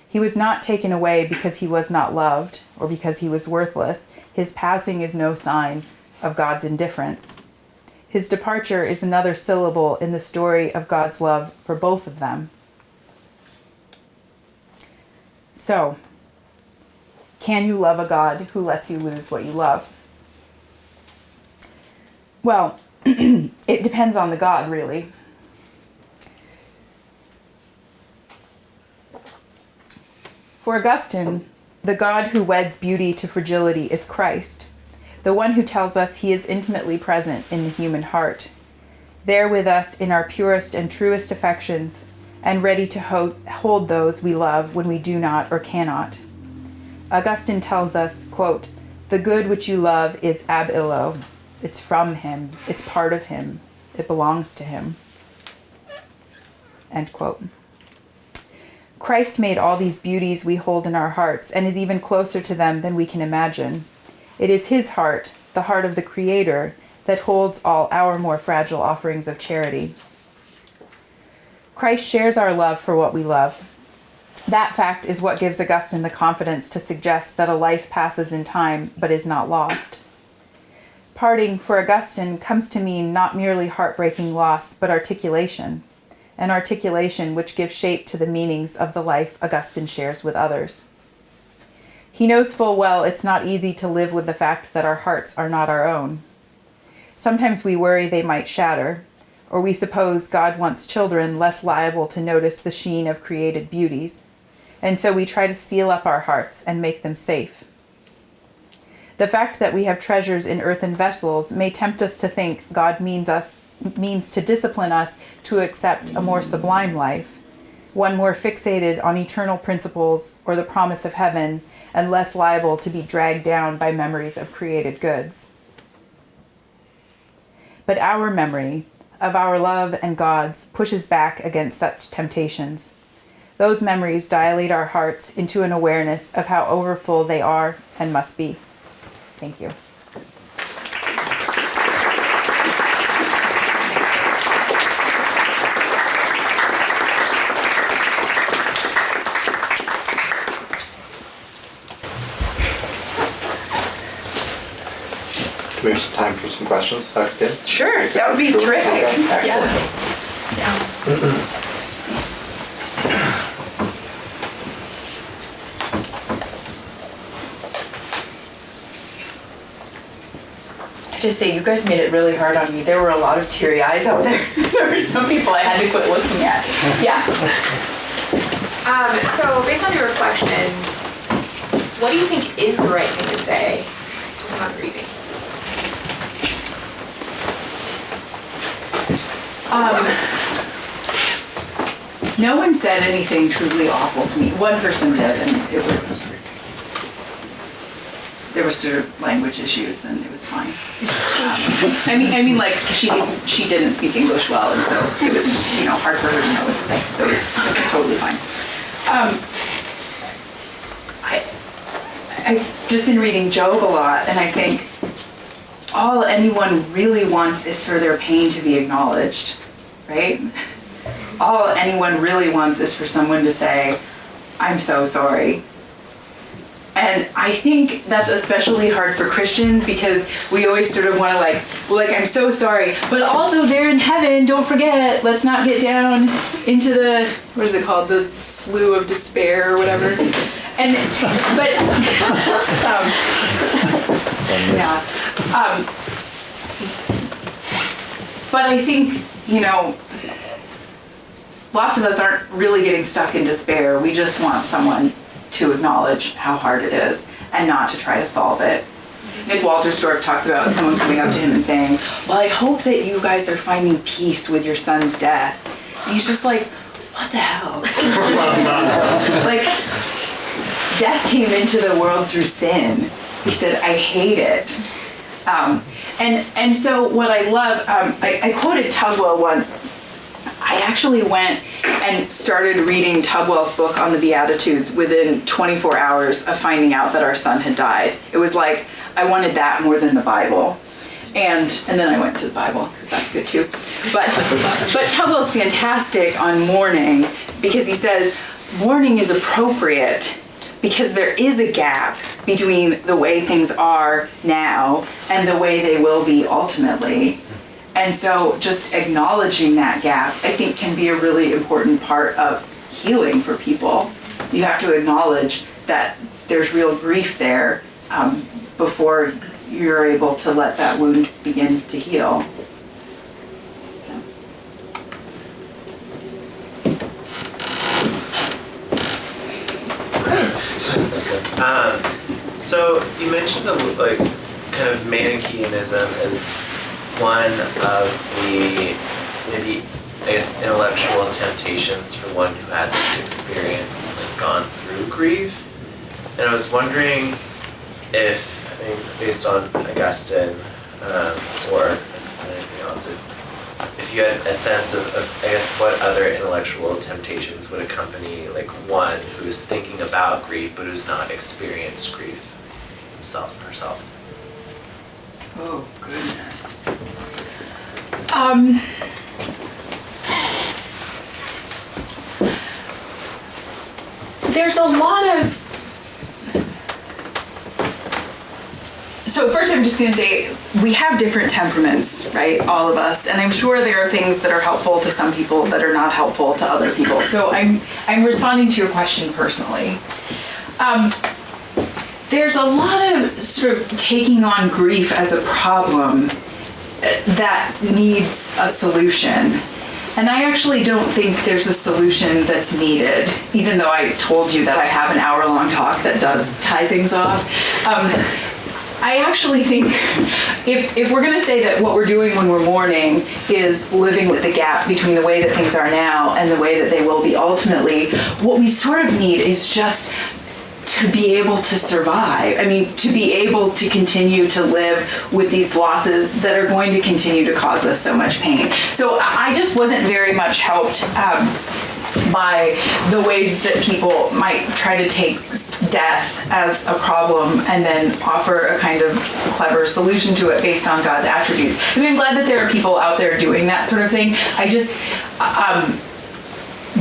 He was not taken away because he was not loved or because he was worthless. His passing is no sign of God's indifference. His departure is another syllable in the story of God's love for both of them. So, can you love a God who lets you lose what you love? Well, it depends on the God, really. For Augustine, the God who weds beauty to fragility is Christ, the one who tells us he is intimately present in the human heart, there with us in our purest and truest affections, and ready to hold those we love when we do not or cannot. Augustine tells us, quote, "The good which you love is ab illo. It's from him. It's part of him. It belongs to him." End quote. Christ made all these beauties we hold in our hearts and is even closer to them than we can imagine. It is his heart, the heart of the Creator, that holds all our more fragile offerings of charity. Christ shares our love for what we love. That fact is what gives Augustine the confidence to suggest that a life passes in time but is not lost. Parting, for Augustine, comes to mean not merely heartbreaking loss, but articulation, an articulation which gives shape to the meanings of the life Augustine shares with others. He knows full well it's not easy to live with the fact that our hearts are not our own. Sometimes we worry they might shatter, or we suppose God wants children less liable to notice the sheen of created beauties, and so we try to seal up our hearts and make them safe. The fact that we have treasures in earthen vessels may tempt us to think God means to discipline us to accept a more sublime life, one more fixated on eternal principles or the promise of heaven, and less liable to be dragged down by memories of created goods. But our memory of our love and God's pushes back against such temptations. Those memories dilate our hearts into an awareness of how overfull they are and must be. Thank you. Do we have some time for some questions, Dr. Kidd? Sure, that would be terrific. Okay, excellent. Yeah. I have to say, you guys made it really hard on me. There were a lot of teary eyes out there. There were some people I had to quit looking at. Yeah. So based on your reflections, what do you think is the right thing to say to someone grieving? No one said anything truly awful to me. One person did, and there were sort of language issues, and it was fine. I mean, like she didn't speak English well, and so it was hard for her to know what to say. So it was totally fine. I've just been reading Job a lot, and I think all anyone really wants is for their pain to be acknowledged, right? All anyone really wants is for someone to say, I'm so sorry. And I think that's especially hard for Christians because we always sort of want to I'm so sorry, but also they're in heaven, don't forget, let's not get down into the, what is it called, the slough of despair or whatever. But I think, lots of us aren't really getting stuck in despair. We just want someone to acknowledge how hard it is and not to try to solve it. Nick Walterstorff talks about someone coming up to him and saying, well, I hope that you guys are finding peace with your son's death. And he's just like, what the hell? Death came into the world through sin. He said, I hate it. And so what I love, I quoted Tugwell once. I actually went and started reading Tugwell's book on the Beatitudes within 24 hours of finding out that our son had died. It was like, I wanted that more than the Bible. And then I went to the Bible, because that's good too. But Tugwell's fantastic on mourning, because he says, mourning is appropriate because there is a gap between the way things are now and the way they will be ultimately. And so just acknowledging that gap, I think, can be a really important part of healing for people. You have to acknowledge that there's real grief there before you're able to let that wound begin to heal. So you mentioned kind of Manichaeanism as one of the maybe intellectual temptations for one who hasn't experienced and gone through grief. And I was wondering if, based on Augustine or anything else, if you had a sense of what other intellectual temptations would accompany one who is thinking about grief but who's not experienced grief himself or herself. Oh, goodness. There's a lot of... So first I'm just going to say, we have different temperaments, right? All of us. And I'm sure there are things that are helpful to some people that are not helpful to other people. So I'm responding to your question personally. There's a lot of sort of taking on grief as a problem that needs a solution. And I actually don't think there's a solution that's needed, even though I told you that I have an hour-long talk that does tie things off. I actually think if we're going to say that what we're doing when we're mourning is living with the gap between the way that things are now and the way that they will be ultimately, what we sort of need is just to be able to survive. To be able to continue to live with these losses that are going to continue to cause us so much pain. So I just wasn't very much helped by the ways that people might try to take death as a problem and then offer a kind of clever solution to it based on God's attributes. I'm glad that there are people out there doing that sort of thing. I just,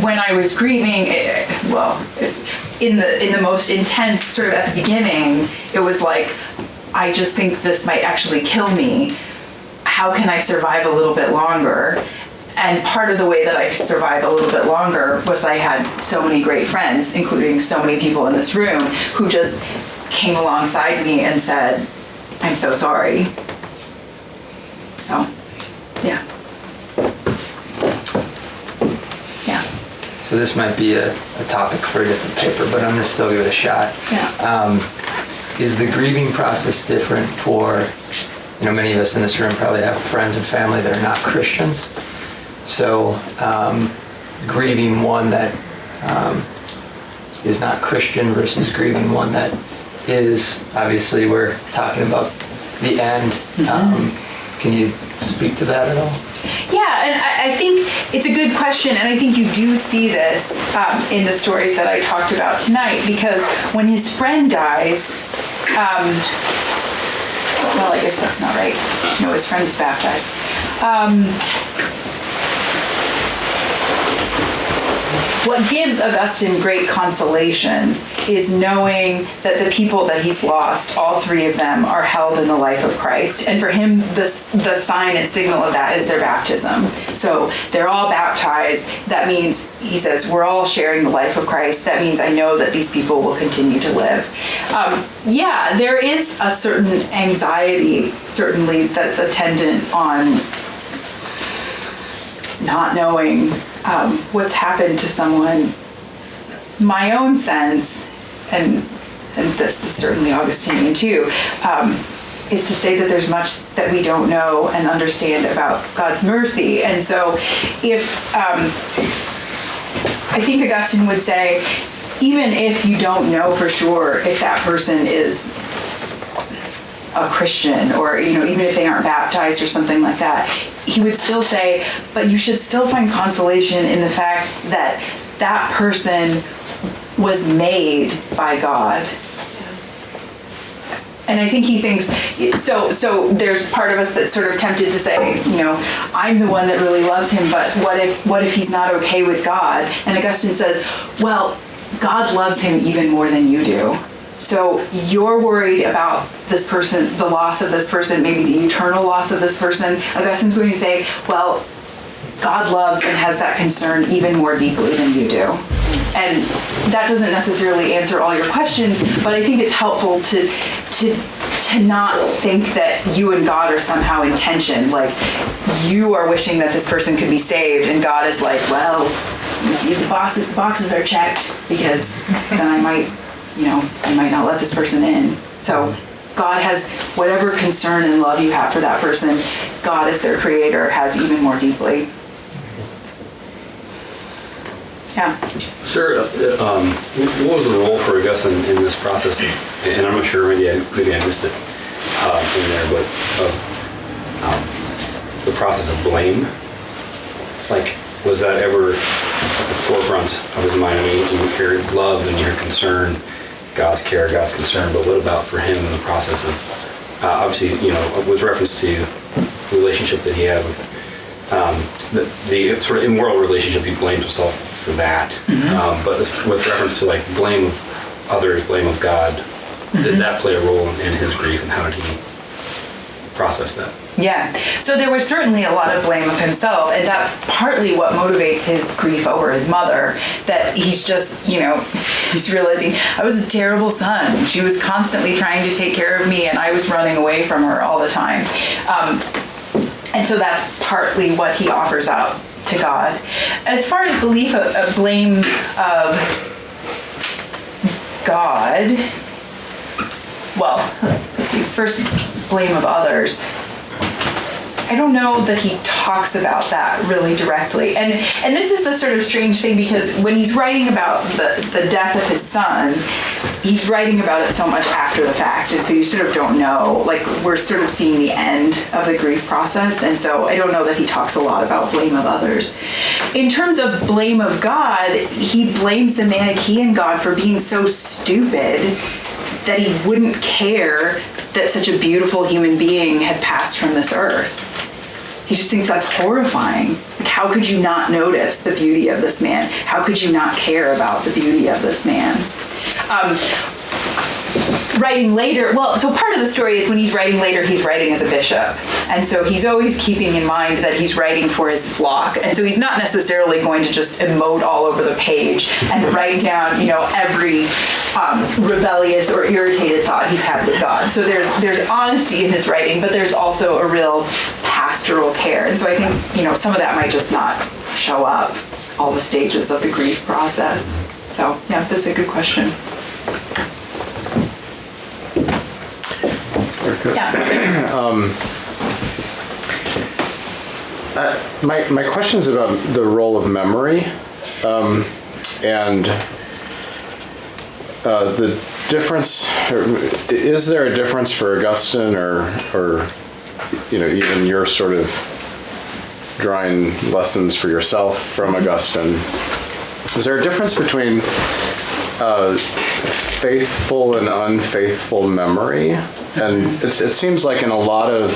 when I was grieving, in the most intense sort of at the beginning, it was like, I just think this might actually kill me. How can I survive a little bit longer? And part of the way that I could survive a little bit longer was I had so many great friends, including so many people in this room, who just came alongside me and said, I'm so sorry. So, yeah. So this might be a topic for a different paper, but I'm going to still give it a shot. Yeah. Is the grieving process different for, many of us in this room probably have friends and family that are not Christians. So grieving one that is not Christian versus grieving one that is. Obviously, we're talking about the end. Can you speak to that at all? Yeah, and I think it's a good question, and I think you do see this in the stories that I talked about tonight, because when his friend dies, well, I guess that's not right. No, his friend is baptized. What gives Augustine great consolation is knowing that the people that he's lost, all three of them, are held in the life of Christ. And for him, the sign and signal of that is their baptism. So they're all baptized. That means, he says, we're all sharing the life of Christ. That means I know that these people will continue to live. Yeah, there is a certain anxiety, certainly, that's attendant on not knowing what's happened to someone. My own sense, and this is certainly Augustinian too, is to say that there's much that we don't know and understand about God's mercy. And so if, I think Augustine would say, even if you don't know for sure if that person is a Christian, or even if they aren't baptized or something like that, he would still say, but you should still find consolation in the fact that that person was made by God. And I think he thinks, so there's part of us that's sort of tempted to say, I'm the one that really loves him, but what if he's not okay with God? And Augustine says, well, God loves him even more than you do. So you're worried about this person, the loss of this person, maybe the eternal loss of this person. Augustine's going to say, well, God loves and has that concern even more deeply than you do. And that doesn't necessarily answer all your questions, but I think it's helpful to not think that you and God are somehow in tension. Like, you are wishing that this person could be saved, and God is like, well, you see if the boxes are checked, because then I might not let this person in. So God has whatever concern and love you have for that person, God as their creator has even more deeply. Yeah. Sir, what was the role for Augustine in this process? And I'm not sure, maybe I missed it in there, but the process of blame. Like, was that ever at the forefront of his mind? I mean, you hear love and you hear concern, God's care, God's concern, but what about for him in the process of, obviously, with reference to the relationship that he had with the sort of immoral relationship, he blamed himself for that. But with reference to like blame of others, blame of God, did that play a role in his grief, and how did he process that? Yeah, so there was certainly a lot of blame of himself, and that's partly what motivates his grief over his mother, that he's just, he's realizing, I was a terrible son. She was constantly trying to take care of me, and I was running away from her all the time. And so that's partly what he offers out to God. As far as blame of God, well, let's see, first blame of others. I don't know that he talks about that really directly. And this is the sort of strange thing, because when he's writing about the death of his son, he's writing about it so much after the fact. And so you sort of don't know, like, we're sort of seeing the end of the grief process. And so I don't know that he talks a lot about blame of others. In terms of blame of God, he blames the Manichaean God for being so stupid that he wouldn't care that such a beautiful human being had passed from this earth. He just thinks that's horrifying. Like, how could you not notice the beauty of this man? How could you not care about the beauty of this man? Writing later, so part of the story is when he's writing later, he's writing as a bishop. And so he's always keeping in mind that he's writing for his flock. And so he's not necessarily going to just emote all over the page and write down, every rebellious or irritated thought he's had with God. So there's honesty in his writing, but there's also a real pastoral care. And so I think, some of that might just not show up all the stages of the grief process. So yeah, that's a good question. Yeah. My question's about the role of memory, and the difference. Is there a difference for Augustine, or even your sort of drawing lessons for yourself from Augustine? Is there a difference between faithful and unfaithful memory? And it seems like in a lot of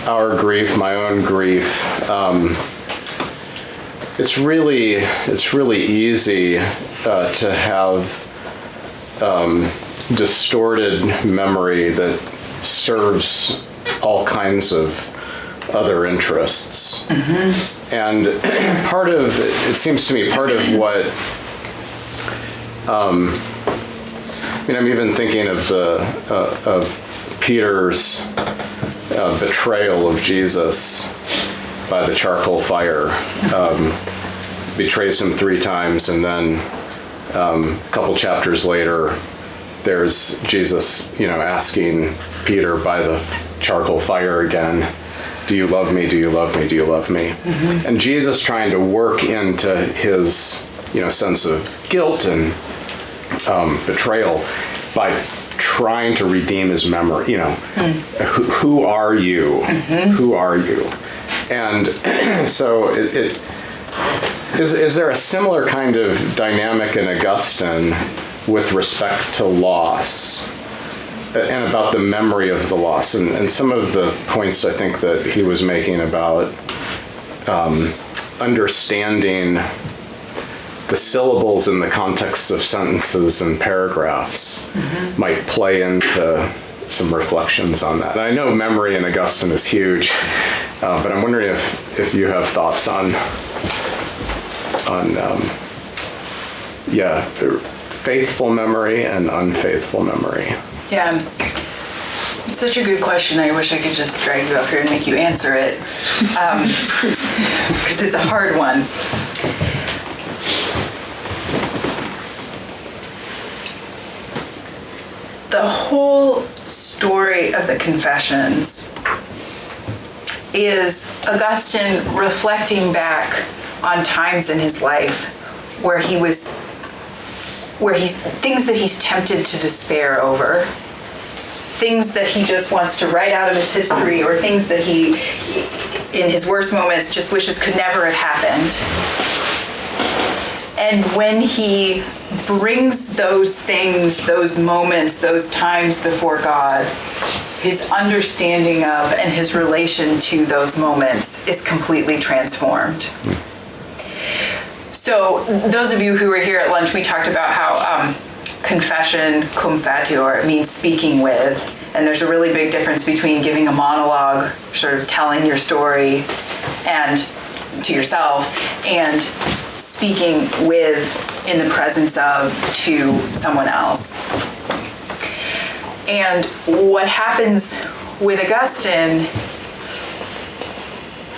our grief, my own grief, it's really easy to have distorted memory that serves all kinds of other interests. Mm-hmm. And it seems to me part of what, I'm even thinking of Peter's betrayal of Jesus by the charcoal fire. Betrays him 3 times, and then a couple chapters later, there's Jesus, asking Peter by the charcoal fire again, do you love me? Do you love me? Do you love me? Mm-hmm. And Jesus trying to work into his, sense of guilt and betrayal by trying to redeem his memory. Who are you? Mm-hmm. Who are you? And so is there a similar kind of dynamic in Augustine with respect to loss and about the memory of the loss? And some of the points I think that he was making about understanding the syllables in the context of sentences and paragraphs mm-hmm. might play into some reflections on that. And I know memory in Augustine is huge, but I'm wondering if you have thoughts on faithful memory and unfaithful memory. Yeah. It's such a good question. I wish I could just drag you up here and make you answer it, because it's a hard one. The whole story of the Confessions is Augustine reflecting back on times in his life where he's things that he's tempted to despair over, things that he just wants to write out of his history, or things that he, in his worst moments, just wishes could never have happened. And when he brings those things, those moments, those times before God, his understanding of and his relation to those moments is completely transformed. So those of you who were here at lunch, we talked about how confession, cum fatior, means speaking with. And there's a really big difference between giving a monologue, sort of telling your story and to yourself, and speaking with, in the presence of, to someone else. And what happens with Augustine,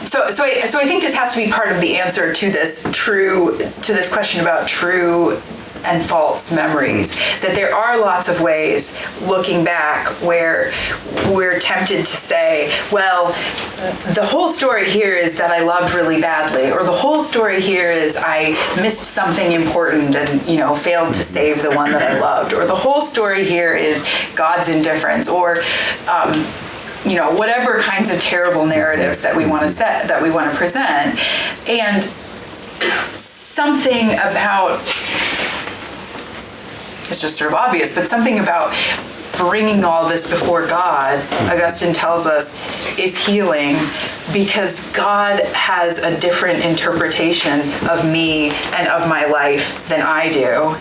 so I think this has to be part of the answer to this question about true and false memories, that there are lots of ways looking back where we're tempted to say, well, the whole story here is that I loved really badly, or the whole story here is I missed something important and failed to save the one that I loved, or the whole story here is God's indifference, or whatever kinds of terrible narratives that we want to present. And something about, it's just sort of obvious, but something about bringing all this before God, Augustine tells us, is healing, because God has a different interpretation of me and of my life than I do.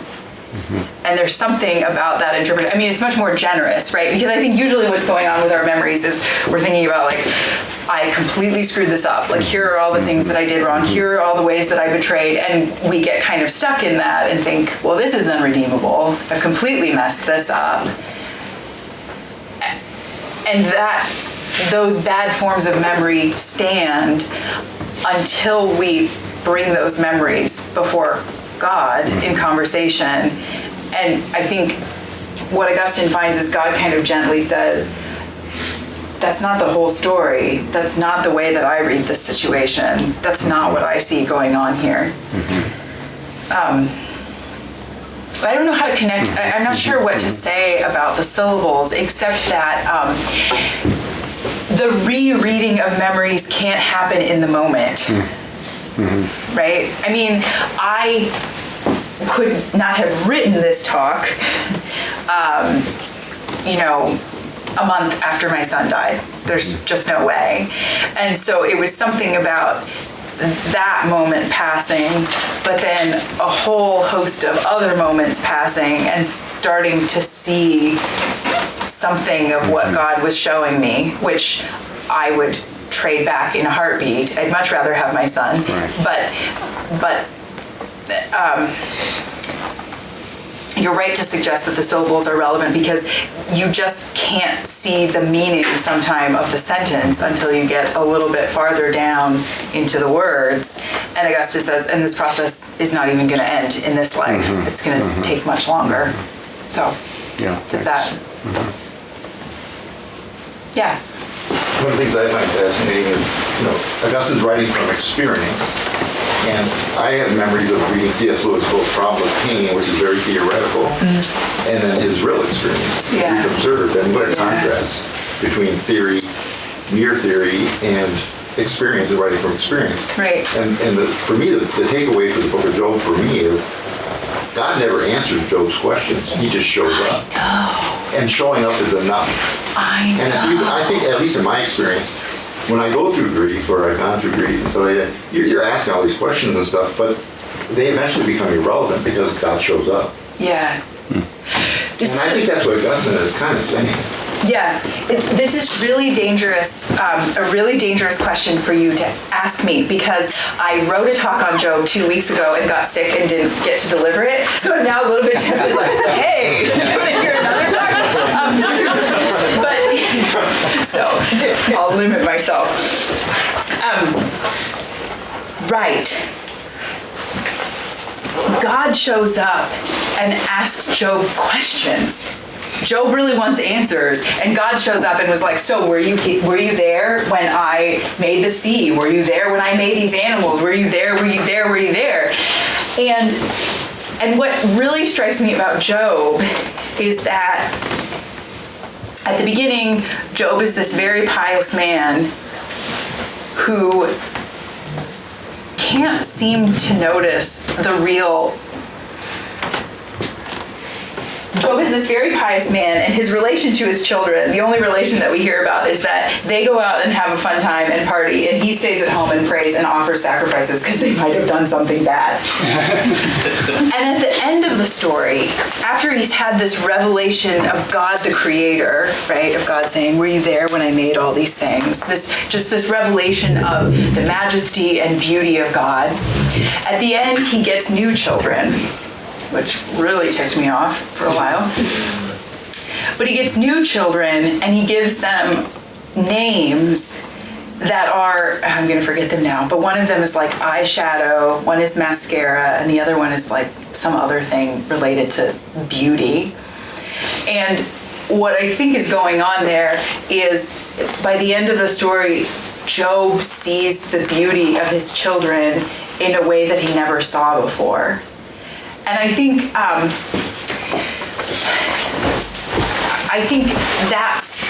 Mm-hmm. And there's something about that interpretation. I mean, it's much more generous, right? Because I think usually what's going on with our memories is we're thinking about, like, I completely screwed this up. Like, here are all the things that I did wrong. Here are all the ways that I betrayed. And we get kind of stuck in that and think, well, this is unredeemable. I've completely messed this up. And that those bad forms of memory stand until we bring those memories before God in conversation. And I think what Augustine finds is God kind of gently says, that's not the whole story. That's not the way that I read this situation. That's not what I see going on here. But I don't know how to connect. I'm not sure what to say about the syllables, except that the rereading of memories can't happen in the moment. Right? I mean, I could not have written this talk, a month after my son died. There's just no way. And so it was something about that moment passing, but then a whole host of other moments passing and starting to see something of what God was showing me, which I would trade back in a heartbeat. I'd much rather have my son. Right. But you're right to suggest that the syllables are relevant because you just can't see the meaning sometime of the sentence until you get a little bit farther down into the words. And Augustine says, and this process is not even going to end in this life. It's going to take much longer. So, does that? Yeah. One of the things I find fascinating is, Augustine's writing from experience. And I have memories of reading C.S. Lewis' book, Problem of Pain, which is very theoretical, and then his real experience, we've observed. And what a contrast between theory, mere theory, and experience, and writing from experience. Right. And for me, the takeaway for the book of Job for me is God never answers Job's questions. He just shows up. And showing up is enough. I know. And I think, at least in my experience, when I go through grief, or I've gone through grief, and so you're asking all these questions and stuff, but they eventually become irrelevant because God shows up. Yeah. And I think that's what Augustine is kind of saying. Yeah, this is really dangerous, a really dangerous question for you to ask me, because I wrote a talk on Job 2 weeks ago and got sick and didn't get to deliver it. So I'm now a little bit tempted, like, hey, you want to hear another talk? So I'll limit myself. Right. God shows up and asks Job questions. Job really wants answers, and God shows up and was like, so were you there when I made the sea? Were you there when I made these animals? Were you there? Were you there? Were you there? And what really strikes me about Job is that at the beginning, Job is this very pious man who can't seem to notice the real. Job is this very pious man, and his relation to his children, the only relation that we hear about is that they go out and have a fun time and party, and he stays at home and prays and offers sacrifices because they might have done something bad. And at the end of the story, after he's had this revelation of God the Creator, right, of God saying, were you there when I made all these things? This revelation of the majesty and beauty of God. At the end, he gets new children, which really ticked me off for a while. But he gets new children, and he gives them names that are, I'm gonna forget them now, but one of them is like eyeshadow, one is mascara, and the other one is like some other thing related to beauty. And what I think is going on there is, by the end of the story, Job sees the beauty of his children in a way that he never saw before. And I think that's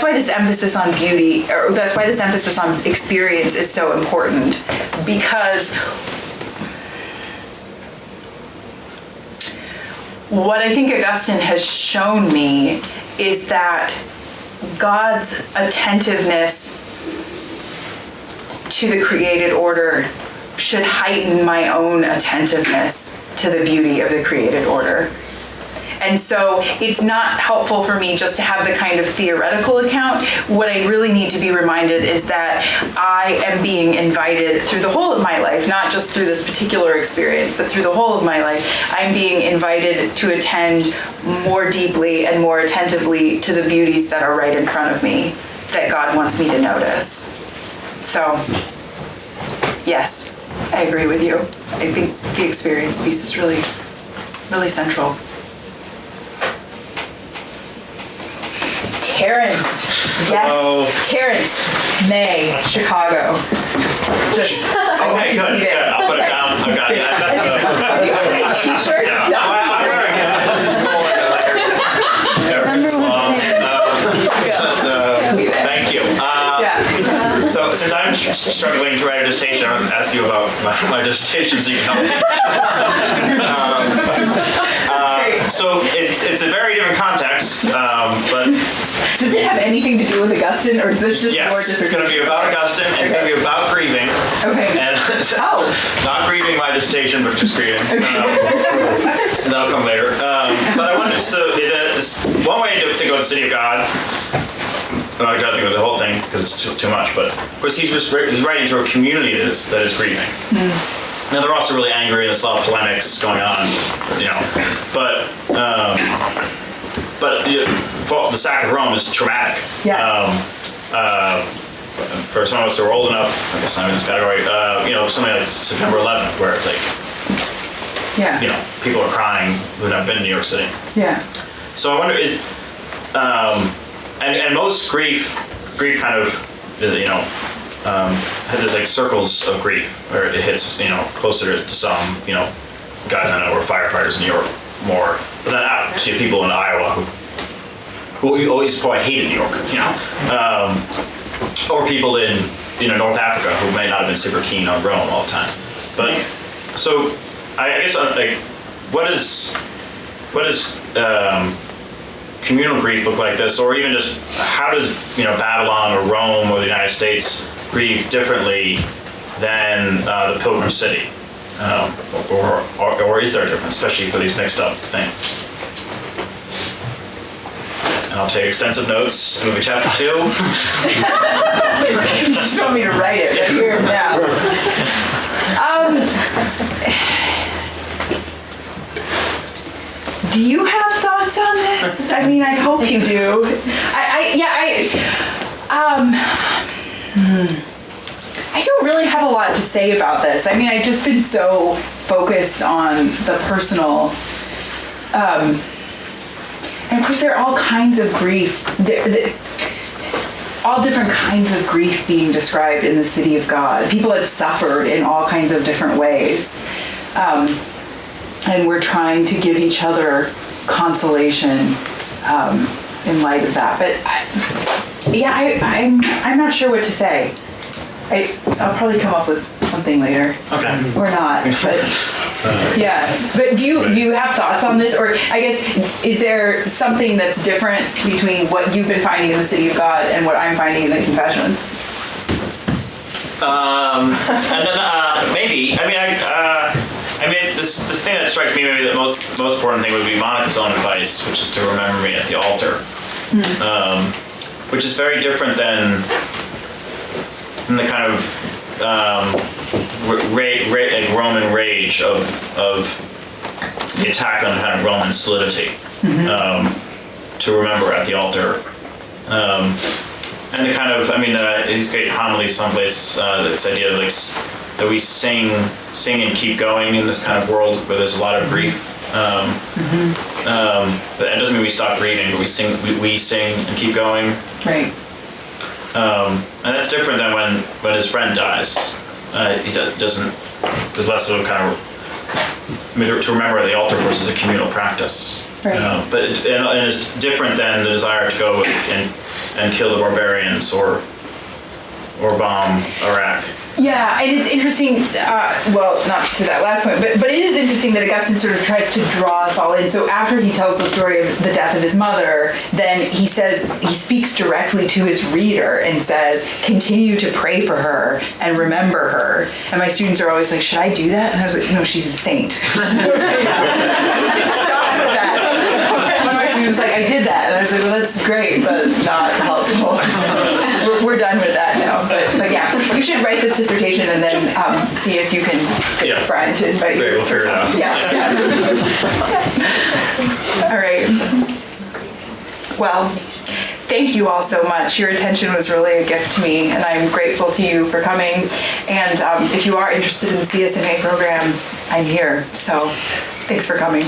why this emphasis on beauty, or that's why this emphasis on experience is so important, because what I think Augustine has shown me is that God's attentiveness to the created order should heighten my own attentiveness to the beauty of the created order. And so it's not helpful for me just to have the kind of theoretical account. What I really need to be reminded is that I am being invited through the whole of my life, not just through this particular experience, but through the whole of my life, I'm being invited to attend more deeply and more attentively to the beauties that are right in front of me, that God wants me to notice. So, yes, I agree with you. I think the experience piece is really, really central. Terrence. Yes. Hello. Terrence. May. Chicago. Just. I want Okay, you to good, be good. there. I'll put it down. I've got it. I've got Are you wearing t-shirts? Yeah. No, I'm wearing it. Just as cool Thank you. So since I'm struggling to write a dissertation, I'll ask you about my dissertation so you can help me. So it's a very different context, but Does it have anything to do with Augustine, or is this just more yes, it's going to be about Augustine, and it's going to be about grieving. Okay. And not grieving my dissertation, but just grieving. Okay. And that'll come later. But I wanted one way to think about the city of God. I'm not going to think about the whole thing because it's too much. But of course, he's writing to a community that is grieving. Now they're also really angry, and there's a lot of polemics going on, But the sack of Rome is traumatic. Yeah. For some of us who are old enough, I guess I'm in this category. Something like September 11th, where it's like, people are crying who've not been in New York City. Yeah. So I wonder and most grief kind of, there's like circles of grief where it hits, closer to some, guys I know were firefighters in New York more, but then out to people in Iowa who always probably hated New York, or people in, North Africa who may not have been super keen on Rome all the time. But so I guess what is communal grief look like this, or even just how does Babylon or Rome or the United States grieve differently than the Pilgrim City, or is there a difference, especially for these mixed up things? And I'll take extensive notes. Movie chapter 2. You just want me to write it right here now. Do you have thoughts on this? I mean, I hope you do. I don't really have a lot to say about this. I mean, I've just been so focused on the personal. And of course, there are all kinds of grief. All different kinds of grief being described in the city of God. People had suffered in all kinds of different ways. And we're trying to give each other consolation in light of that. But I'm not sure what to say. I'll probably come up with something later. Okay. Or not, but But do you have thoughts on this, or I guess is there something that's different between what you've been finding in the City of God and what I'm finding in the Confessions? And then maybe this thing that strikes me, maybe the most important thing would be Monica's own advice, which is to remember me at the altar, which is very different than the kind of Roman rage of the attack on kind of Roman solidity, to remember at the altar. And the kind of, his great homily someplace, this idea of that we sing and keep going in this kind of world where there's a lot of grief. But it doesn't mean we stop grieving, but we sing and keep going. Right. And that's different than when his friend dies. He doesn't. There's less of a kind of to remember at the altar versus a communal practice. Right. But it's different than the desire to go and kill the barbarians or bomb Iraq. Yeah, and it's interesting, well, not to that last point, but it is interesting that Augustine sort of tries to draw us all in. So after he tells the story of the death of his mother, then he speaks directly to his reader and says, continue to pray for her and remember her. And my students are always like, should I do that? And I was like, no, she's a saint. Stop with that. One of my students was like, I did that. And I was like, well, that's great, but not helpful. We're done with that now. But yeah, you should write this dissertation and then see if you can get Brian to invite you. Great, we'll figure it out. Yeah. All right. Well, thank you all so much. Your attention was really a gift to me, and I'm grateful to you for coming. And if you are interested in the CSMA program, I'm here. So thanks for coming.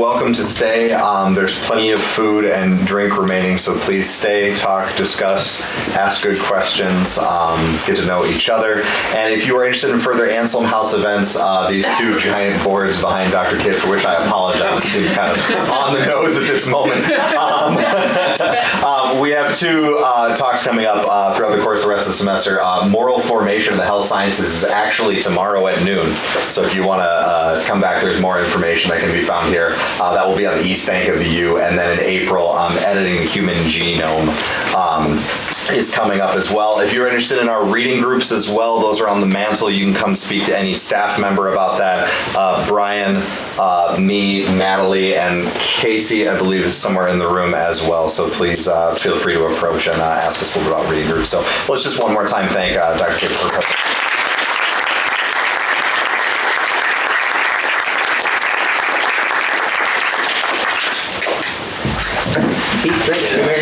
welcome to stay. There's plenty of food and drink remaining, so please stay, talk, discuss, ask good questions, get to know each other. And if you are interested in further Anselm House events, these two giant boards behind Dr. Kidd, for which I apologize, it seems kind of on the nose at this moment. We have two talks coming up throughout the course of the rest of the semester. Moral formation of the health sciences is actually tomorrow at noon. So if you want to come back, there's more information that can be found here. That will be on the east bank of the U. And then in April, editing the human genome is coming up as well. If you're interested in our reading groups as well, those are on the mantle. You can come speak to any staff member about that. Brian, me, Natalie, and Casey, I believe, is somewhere in the room as well. So please feel free to approach and ask us a little bit about reading groups. So let's just one more time thank Dr. Kidd for coming. Great.